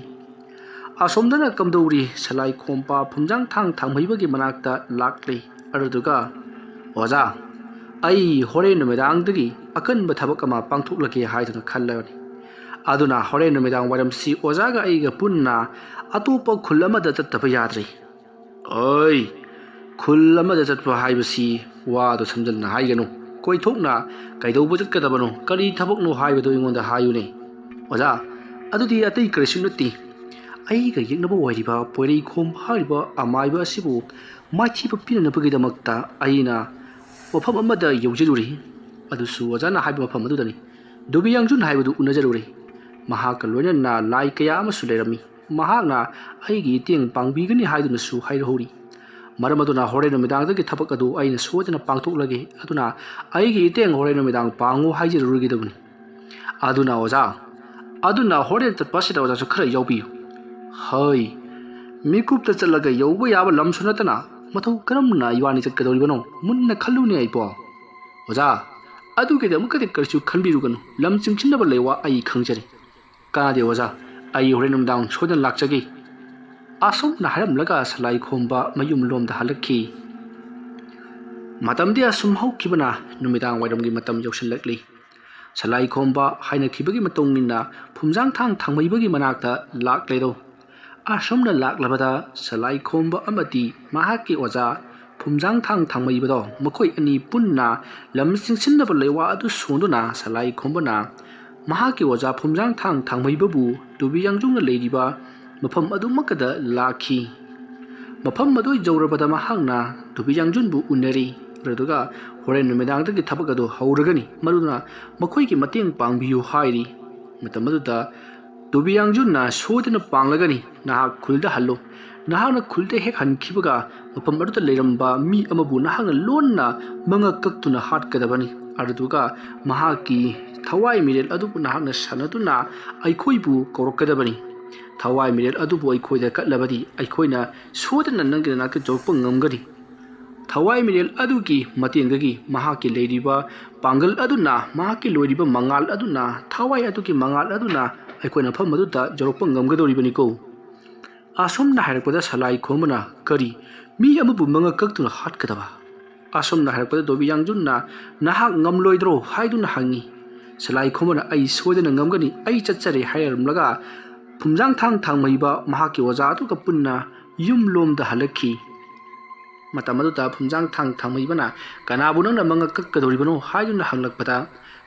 ꯑꯁꯣꯝꯗꯅ ꯀꯝꯗꯧꯔꯤ? ꯁꯂꯥꯏ ꯈꯣꯝꯕ ꯐꯨꯝꯖꯥꯡꯊꯥꯡ ꯊꯥꯡꯃꯍꯩꯕꯒꯤ ꯃꯅꯥꯛꯇ ꯂꯥꯛꯂꯤ꯫ ꯑꯗꯨꯗꯨꯒ ꯑꯣꯖꯥ, ꯑꯩ ꯍꯣꯔꯦꯟ ꯅꯨꯃꯤꯗꯥꯡꯗꯒꯤ ꯑꯀꯟꯕ ꯊꯕꯛ ꯑꯃ ꯄꯥꯡꯊꯣꯛꯂꯒꯦ ꯍꯥꯏꯗꯨꯅ ꯈꯜꯂꯕꯅꯤ꯫ ꯑꯗꯨꯅ ꯍꯣꯔꯦꯟ ꯅꯨꯃꯤꯗꯥꯡ ꯋꯥꯏꯔꯝꯁꯤ ꯑꯣꯖꯥꯒ ꯑꯩꯒ ꯄꯨꯟꯅ ꯑꯇꯣꯞꯄ ꯈꯨꯜ ꯑꯃꯗ ꯆꯠꯇꯕ ꯌꯥꯗ꯭ꯔꯦ꯫ ꯑꯣꯏ, ꯈꯨꯜ ꯑꯃꯗ ꯆꯠꯄ ꯍꯥꯏꯕꯁꯤ ꯋꯥꯗꯣ ꯁꯝꯖꯟꯅ ꯍꯥꯏꯒꯅꯨ꯫ ꯀꯣꯏꯊꯣꯛꯅ ꯀꯩꯗꯧꯕ ꯆꯠꯀꯗꯕꯅꯣ? ꯀꯔꯤ ꯊꯕꯛꯅꯣ ꯍꯥꯏꯕꯗꯨ ꯑꯩꯉꯣꯟꯗ ꯍꯥꯏꯌꯨꯅꯦ꯫ ꯑꯣꯖꯥ, ꯑꯗꯨꯗꯤ ꯑꯇꯩ ꯀꯔꯤꯁꯨ ꯅꯠꯇꯦ, ꯑꯩꯒ ꯌꯦꯛꯅꯕ ꯑꯣꯏꯔꯤꯕ ꯄꯣꯏꯔꯩ ꯈꯣꯝꯕ ꯍꯥꯏꯔꯤꯕ ꯑꯃꯥꯏꯕ ꯑꯁꯤꯕꯨ ꯃꯥꯏꯊꯤꯕ ꯄꯤꯅꯅꯕꯒꯤꯗꯃꯛꯇ ꯑꯩꯅ ꯃꯐꯝ ꯑꯃꯗ ꯌꯧꯖꯔꯨꯔꯤ꯫ ꯑꯗꯨꯁꯨ ꯑꯣꯖꯥꯅ ꯍꯥꯏꯕ ꯃꯐꯝ ꯑꯗꯨꯗꯅꯤ꯫ ꯗꯨꯕꯤꯌꯥꯡꯖꯨꯟ ꯍꯥꯏꯕꯗꯨ ꯎꯅꯖꯔꯨꯔꯦ꯫ ꯃꯍꯥꯛꯀ ꯂꯣꯏꯅꯅ ꯂꯥꯏ ꯀꯌꯥ ꯑꯃꯁꯨ ꯂꯩꯔꯝꯃꯤ꯫ ꯃꯍꯥꯛꯅ ꯑꯩꯒꯤ ꯃꯇꯦꯡ ꯄꯥꯡꯕꯤꯒꯅꯤ ꯍꯥꯏꯗꯨꯅꯁꯨ ꯍꯥꯏꯔꯍꯧꯔꯤ꯫ ꯃꯔꯝ ꯑꯗꯨꯅ ꯍꯣꯔꯦꯟ ꯅꯨꯃꯤꯗꯥꯡꯗꯒꯤ ꯊꯕꯛ ꯑꯗꯨ ꯑꯩꯅ ꯁꯣꯏꯗꯅ ꯄꯥꯡꯊꯣꯛꯂꯒꯦ꯫ ꯑꯗꯨꯅ ꯑꯩꯒꯤ ꯏꯇꯦꯡ ꯍꯣꯔꯦꯟ ꯅꯨꯃꯤꯗꯥꯡ ꯄꯥꯡꯉꯨ ꯍꯥꯏꯖꯔꯨꯔꯒꯗꯕꯅꯤ꯫ ꯑꯗꯨꯅ ꯑꯣꯖꯥ ꯑꯗꯨꯅ ꯍꯣꯔꯦꯟ ꯆꯠꯄꯁꯤꯗ ꯑꯣꯖꯥꯁꯨ ꯈꯔ ꯌꯥꯎꯕꯤꯌꯨ ꯍꯣꯏ ꯃꯤꯀꯨꯞꯇ ꯆꯠꯂꯒ ꯌꯧꯕ ꯌꯥꯕ ꯂꯝꯁꯨ ꯅꯠꯇꯅ ꯃꯊꯧ ꯀꯔꯝꯅ ꯏꯕꯥꯅꯤ ꯆꯠꯀꯗꯧꯔꯤꯕꯅꯣ ꯃꯨꯟꯅ ꯈꯜꯂꯨꯅꯦ ꯑꯩꯕꯣ ꯑꯣꯖꯥ ꯑꯗꯨꯒꯤꯗꯃꯛꯇꯗꯤ ꯀꯔꯤꯁꯨ ꯈꯟꯕꯤꯔꯨꯒꯅꯨ ꯂꯝ ꯆꯤꯡꯁꯤꯟꯅꯕ ꯂꯩꯋꯥ ꯑꯩ ꯈꯪꯖꯔꯤ ꯀꯥꯟꯅꯗꯦ ꯑꯣꯖꯥ ꯑꯩ ꯍꯣꯔꯦꯟ ꯅꯨꯡꯗꯥꯡ ꯁꯣꯏꯗꯅ ꯂꯥꯛꯆꯒꯦ ꯑꯁꯨꯝꯅ ꯍꯥꯏꯔꯝꯂꯒ ꯁꯂꯥꯏꯈꯣꯝꯕ ꯃꯌꯨꯝ ꯂꯣꯝꯗ ꯍꯜꯂꯛꯈꯤ ꯃꯇꯝꯗꯤ ꯑꯁꯨꯝ ꯍꯧꯈꯤꯕꯅ ꯅꯨꯃꯤꯗꯥꯡ ꯋꯥꯏꯔꯝꯒꯤ ꯃꯇꯝ ꯌꯧꯁꯤꯜꯂꯛꯂꯤ ꯁꯂꯥꯏꯈꯣꯝꯕ ꯍꯥꯏꯅꯈꯤꯕꯒꯤ ꯃꯇꯨꯡ ꯏꯟꯅ ꯐꯨꯝꯖꯥꯡꯊꯥꯡ ꯊꯥꯡꯃꯩꯕꯒꯤ ꯃꯅꯥꯛꯇ ꯂꯥꯛꯂꯦꯗꯣ ꯑꯁꯨꯝꯅ ꯂꯥꯛꯂꯕꯗ ꯁꯂꯥꯏꯈꯣꯝꯕ ꯑꯃꯗꯤ ꯃꯍꯥꯛꯀꯤ ꯑꯣꯖꯥ ꯐꯨꯝꯖꯥꯡꯊꯥꯡ ꯊꯥꯡꯃꯩꯕꯗꯣ ꯃꯈꯣꯏ ꯑꯅꯤ ꯄꯨꯟꯅ ꯂꯝ ꯆꯤꯡꯁꯤꯟꯅꯕ ꯂꯩꯋꯥ ꯑꯗꯨ ꯁꯣꯟꯗꯨꯅ ꯁꯂꯥꯏꯈꯣꯝꯕꯅ ꯃꯍꯥꯛꯀꯤ ꯑꯣꯖꯥ ꯐꯨꯝꯖꯥꯡꯊꯥꯡ ꯊꯥꯡꯃꯩꯕꯕꯨ ꯇꯨꯕꯤ ꯌꯥꯡꯖꯨꯡꯅ ꯂꯩꯔꯤꯕ ꯃꯐꯝ ꯑꯗꯨꯃꯛꯀꯗ ꯂꯥꯛꯈꯤ ꯃꯐꯝ ꯑꯗꯨ ꯌꯧꯔꯕꯗ ꯃꯍꯥꯛꯅ ꯇꯨꯕꯤ ꯌꯥꯡꯖꯨꯟꯕꯨ ꯎꯅꯔꯤ ꯑꯗꯨꯒ ꯍꯣꯔꯦꯟ ꯅꯨꯃꯤꯗꯥꯡꯗꯒꯤ ꯊꯕꯛ ꯑꯗꯨ ꯍꯧꯔꯒꯅꯤ ꯃꯗꯨꯅ ꯃꯈꯣꯏꯒꯤ ꯃꯇꯦꯡ ꯄꯥꯡꯕꯤꯌꯨ ꯍꯥꯏꯔꯤ ꯃꯇꯝ ꯑꯗꯨꯗ ꯇꯨꯕꯤ ꯌꯥꯡꯖꯨꯟꯅ ꯁꯣꯏꯗꯅ ꯄꯥꯡꯂꯒꯅꯤ ꯅꯍꯥꯛ ꯈꯨꯜꯗ ꯍꯜꯂꯨ ꯅꯍꯥꯛꯅ ꯈꯨꯜꯗ ꯍꯦꯛ ꯍꯟꯈꯤꯕꯒ ꯃꯐꯝ ꯑꯗꯨꯗ ꯂꯩꯔꯝꯕ ꯃꯤ ꯑꯃꯕु ꯅꯍꯥꯛꯅ ꯂꯣꯟꯅ ꯃꯉꯛ ꯀꯛꯇꯨꯅ ꯍꯥꯠꯀꯗꯕꯅꯤ ꯑꯗꯨꯒ ꯃꯍꯥꯛꯀꯤ ꯊꯋꯥꯏ ꯃꯤꯔꯦꯜ ꯑꯗꯨꯕꯨ ꯅꯍꯥꯛꯅ ꯁꯥꯟꯅꯗꯨꯅ ꯑꯩꯈꯣꯏꯕꯨ ꯀꯧꯔꯛꯀꯗꯕꯅꯤ ꯊꯋꯥꯏ ꯃꯤꯔꯦꯜ ꯑꯗꯨꯕꯨ ꯑꯩꯈꯣꯏꯗ ꯀꯠꯂꯕꯗꯤ ꯑꯩꯈꯣꯏꯅ ꯁꯣꯏꯗꯅ ꯅꯪꯒꯤ ꯅꯥꯛꯇ ꯌꯧꯔꯛꯄ ꯉꯝꯒꯅꯤ ꯊꯋꯥꯏ ꯃꯤꯔꯦꯜ ꯑꯗꯨꯒꯤ ꯃꯇꯦꯡꯗꯒꯤ ꯃꯍꯥꯛꯀꯤ ꯂꯩꯔꯤꯕ ꯄꯥꯡꯒꯜ ꯑꯗꯨꯅ ꯃꯍꯥꯛꯀꯤ ꯂꯣꯏꯔꯤꯕ ꯃꯉꯥꯜ ꯑꯗꯨꯅ ꯊꯋꯥꯏ ꯑꯗꯨꯒꯤ ꯃꯉꯥꯜ ꯑꯗꯨꯅ ꯑꯩꯈꯣꯏꯅ ꯃꯐꯝ ꯑꯗꯨꯗ ꯌꯧꯔꯛꯄ ꯉꯝꯒꯗꯧꯔꯤꯕꯅꯤꯀꯣ ꯑꯁꯨꯝꯅ ꯍꯥꯏꯔꯛꯄꯗ ꯁꯂꯥꯏꯈꯣꯝꯕꯅ ꯀꯔꯤ ꯃꯤ ꯑꯃꯕꯨ ꯃꯉꯛ ꯀꯛꯇꯨꯅ ꯍꯥꯠꯀꯗꯕ ꯑꯁꯨꯝꯅ ꯍꯥꯏꯔꯛꯄꯗ ꯇꯨꯕꯤ ꯌꯥꯡꯖꯨꯟꯅ ꯅꯍꯥꯛ ꯉꯝꯂꯣꯏꯗ꯭ꯔꯣ ꯍꯥꯏꯗꯨꯅ ꯍꯪꯉꯤ ꯁꯂꯥꯏꯈꯣꯝꯕꯅ ꯑꯩ ꯁꯣꯏꯗꯅ ꯉꯝꯒꯅꯤ ꯑꯩ ꯆꯠꯆꯔꯦ ꯍꯥꯏꯔꯝꯂꯒ ꯐꯨꯝꯖꯥꯡꯊꯥꯡ ꯊꯥꯡꯃꯩꯕ ꯃꯍꯥꯛꯀꯤ ꯑꯣꯖꯥ ꯑꯗꯨꯒ ꯄꯨꯟꯅ ꯌꯨꯝꯂꯣꯝꯗ ꯍꯜꯂꯛꯈꯤ ꯃꯇꯝ ꯑꯗꯨꯗ ꯐꯨꯝꯖꯥꯡꯊꯥꯡ ꯊꯥꯡꯃꯩꯕꯅ ꯀꯅꯥꯕꯨ ꯅꯪꯅ ꯃꯉꯛ ꯀꯛꯀꯗꯧꯔꯤꯕꯅꯣ ꯍꯥꯏꯗꯨꯅ ꯍꯪꯂꯛꯄꯗ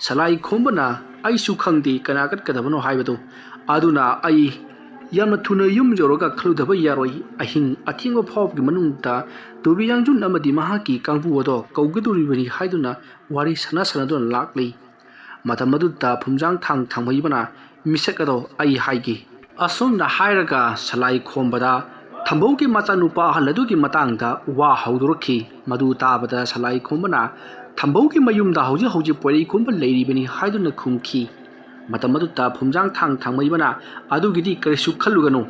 ꯁꯂꯥꯏꯈꯣꯝꯕꯅ ꯑꯩꯁꯨ ꯈꯪꯗꯦ ꯀꯅꯥ ꯀꯠꯀꯗꯕꯅꯣ ꯍꯥꯏꯕꯗꯨ ꯑꯗꯨꯅ ꯑꯩ ꯌꯥꯝꯅ ꯊꯨꯅ ꯌꯨꯝ ꯌꯧꯔꯒ ꯈꯜꯂꯨꯗꯕ ꯌꯥꯔꯣꯏ ꯑꯍꯤꯡ ꯑꯊꯦꯡꯕ ꯐꯥꯎꯕꯒꯤ ꯃꯅꯨꯡꯗ ꯇꯨꯕꯤ ꯌꯥꯡꯖꯨꯟ ꯑꯃꯗꯤ ꯃꯍꯥꯛꯀꯤ ꯀꯥꯡꯕꯨ ꯑꯗꯣ ꯀꯧꯒꯗꯧꯔꯤꯕꯅꯤ ꯍꯥꯏꯗꯨꯅ ꯋꯥꯔꯤ ꯁꯥꯟꯅꯗꯨꯅ ꯂꯥꯛꯂꯤ ꯃꯇꯝ ꯑꯗꯨꯗ ꯐꯨꯝꯖꯥꯡꯊꯥꯡ ꯊꯥꯡꯃꯩꯕꯅ ꯃꯤꯁꯛ ꯑꯗꯣ ꯑꯩ ꯍꯥꯏꯒꯦ ꯑꯁꯨꯝꯅ ꯍꯥꯏꯔꯒ ꯁꯂꯥꯏꯈꯣꯝꯕꯗ ꯊꯝꯕꯧꯒꯤ ꯃꯆꯥꯅꯨꯄꯥ ꯑꯍꯜ ꯑꯗꯨꯒꯤ ꯃꯇꯥꯡꯗ ꯋꯥ ꯍꯧꯗꯣꯔꯛꯈꯤ ꯃꯗꯨ ꯇꯥꯕꯗ ꯁꯂꯥꯏꯈꯣꯝꯕꯅ ꯊꯝꯕꯧꯒꯤ ꯃꯌꯨꯝꯗ ꯍꯧꯖꯤꯛ ꯄꯣꯏꯔꯩꯈꯣꯝꯕ ꯂꯩꯔꯤꯕꯅꯤ ꯍꯥꯏꯗꯨꯅ ꯈꯨꯝꯈꯤ ꯃꯇꯝ ꯑꯗꯨꯗ ꯐꯨꯝꯖꯥꯡꯊꯥꯡ ꯊꯥꯡꯃꯩꯕꯅ ꯑꯗꯨꯒꯤꯗꯤ ꯀꯔꯤꯁꯨ ꯈꯜꯂꯨꯒꯅꯨ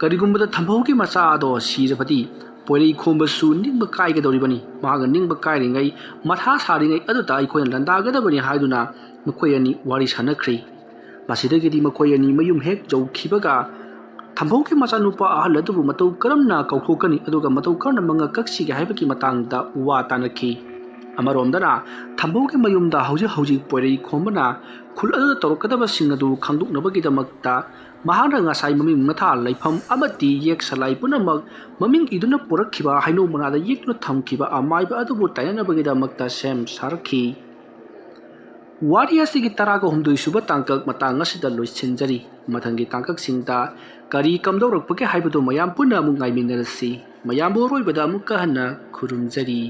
ꯀꯔꯤꯒꯨꯝꯕꯗ ꯊꯝꯕꯧꯒꯤ ꯃꯆꯥ ꯑꯗꯣ ꯁꯤꯔꯕꯗꯤ ꯄꯣꯏꯔꯩꯈꯣꯝꯕꯁꯨ ꯅꯤꯡꯕ ꯀꯥꯏꯒꯗꯧꯔꯤꯕꯅꯤ ꯃꯍꯥꯛꯅ ꯅꯤꯡꯕ ꯀꯥꯏꯔꯤꯉꯩ ꯃꯊꯥ ꯁꯥꯔꯤꯉꯩ ꯑꯗꯨꯗ ꯑꯩꯈꯣꯏꯅ ꯂꯥꯟꯗꯥꯒꯗꯕꯅꯤ ꯍꯥꯏꯗꯨꯅ ꯃꯈꯣꯏ ꯑꯅꯤ ꯋꯥꯔꯤ ꯁꯥꯟꯅꯈ꯭ꯔꯤ ꯃꯁꯤꯗꯒꯤꯗꯤ ꯃꯈꯣꯏ ꯑꯅꯤ ꯃꯌꯨꯝ ꯍꯦꯛ ꯌꯧꯈꯤꯕꯒ ꯊꯝꯕꯧꯒꯤ ꯃꯆꯥꯅꯨꯄꯥ ꯑꯍꯜ ꯑꯗꯨꯕꯨ ꯃꯇꯧ ꯀꯔꯝꯅ ꯀꯧꯊꯣꯛꯀꯅꯤ ꯑꯗꯨꯒ ꯃꯇꯧ ꯀꯔꯝꯅ ꯃꯉꯛ ꯀꯛꯁꯤꯒꯦ ꯍꯥꯏꯕꯒꯤ ꯃꯇꯥꯡꯗ ꯋꯥ ꯇꯥꯟꯅꯈꯤ ꯑꯃꯔꯣꯝꯗꯅ ꯊꯝꯕꯧꯒꯤ ꯃꯌꯨꯝꯗ ꯍꯧꯖꯤꯛ ꯄꯣꯏꯔꯩꯈꯣꯝꯕꯅ ꯈꯨꯜ ꯑꯗꯨꯗ ꯇꯧꯔꯛꯀꯗꯕꯁꯤꯡ ꯑꯗꯨ ꯈꯪꯗꯣꯛꯅꯕꯒꯤꯗꯃꯛꯇ ꯃꯍꯥꯛꯅ ꯉꯁꯥꯏ ꯃꯃꯤꯡ ꯃꯊꯥ ꯂꯩꯐꯝ ꯑꯃꯗꯤ ꯌꯦꯛ ꯁꯂꯥꯏ ꯄꯨꯝꯅꯃꯛ ꯃꯃꯤꯡ ꯏꯗꯨꯅ ꯄꯨꯔꯛꯈꯤꯕ ꯍꯩꯅꯧ ꯃꯅꯥꯗ ꯌꯦꯛꯇꯨꯅ ꯊꯝꯈꯤꯕ ꯑꯃꯥꯏꯕ ꯑꯗꯨꯕꯨ ꯇꯥꯏꯅꯅꯕꯒꯤꯗꯃꯛꯇ ꯁꯦꯝ ꯁꯥꯔꯛꯈꯤ ꯋꯥꯔꯤ ꯑꯁꯤꯒꯤ 13ꯁꯨꯕ ꯇꯥꯡꯀꯛ ꯃꯇꯥꯡ ꯑꯁꯤꯗ ꯂꯣꯏꯁꯤꯟꯖꯔꯤ ꯃꯊꯪꯒꯤ ꯇꯥꯡꯀꯛꯁꯤꯡꯗ ꯀꯔꯤ ꯀꯝꯗꯧꯔꯛꯄꯒꯦ ꯍꯥꯏꯕꯗꯨ ꯃꯌꯥꯝ ꯄꯨꯟꯅ ꯑꯃꯨꯛ ꯉꯥꯏꯃꯤꯟꯅꯔꯁꯤ ꯃꯌꯥꯝꯕꯨ ꯑꯔꯣꯏꯕꯗ ꯑꯃꯨꯛꯀ ꯍꯟꯅ ꯈꯨꯔꯨꯝꯖꯔꯤ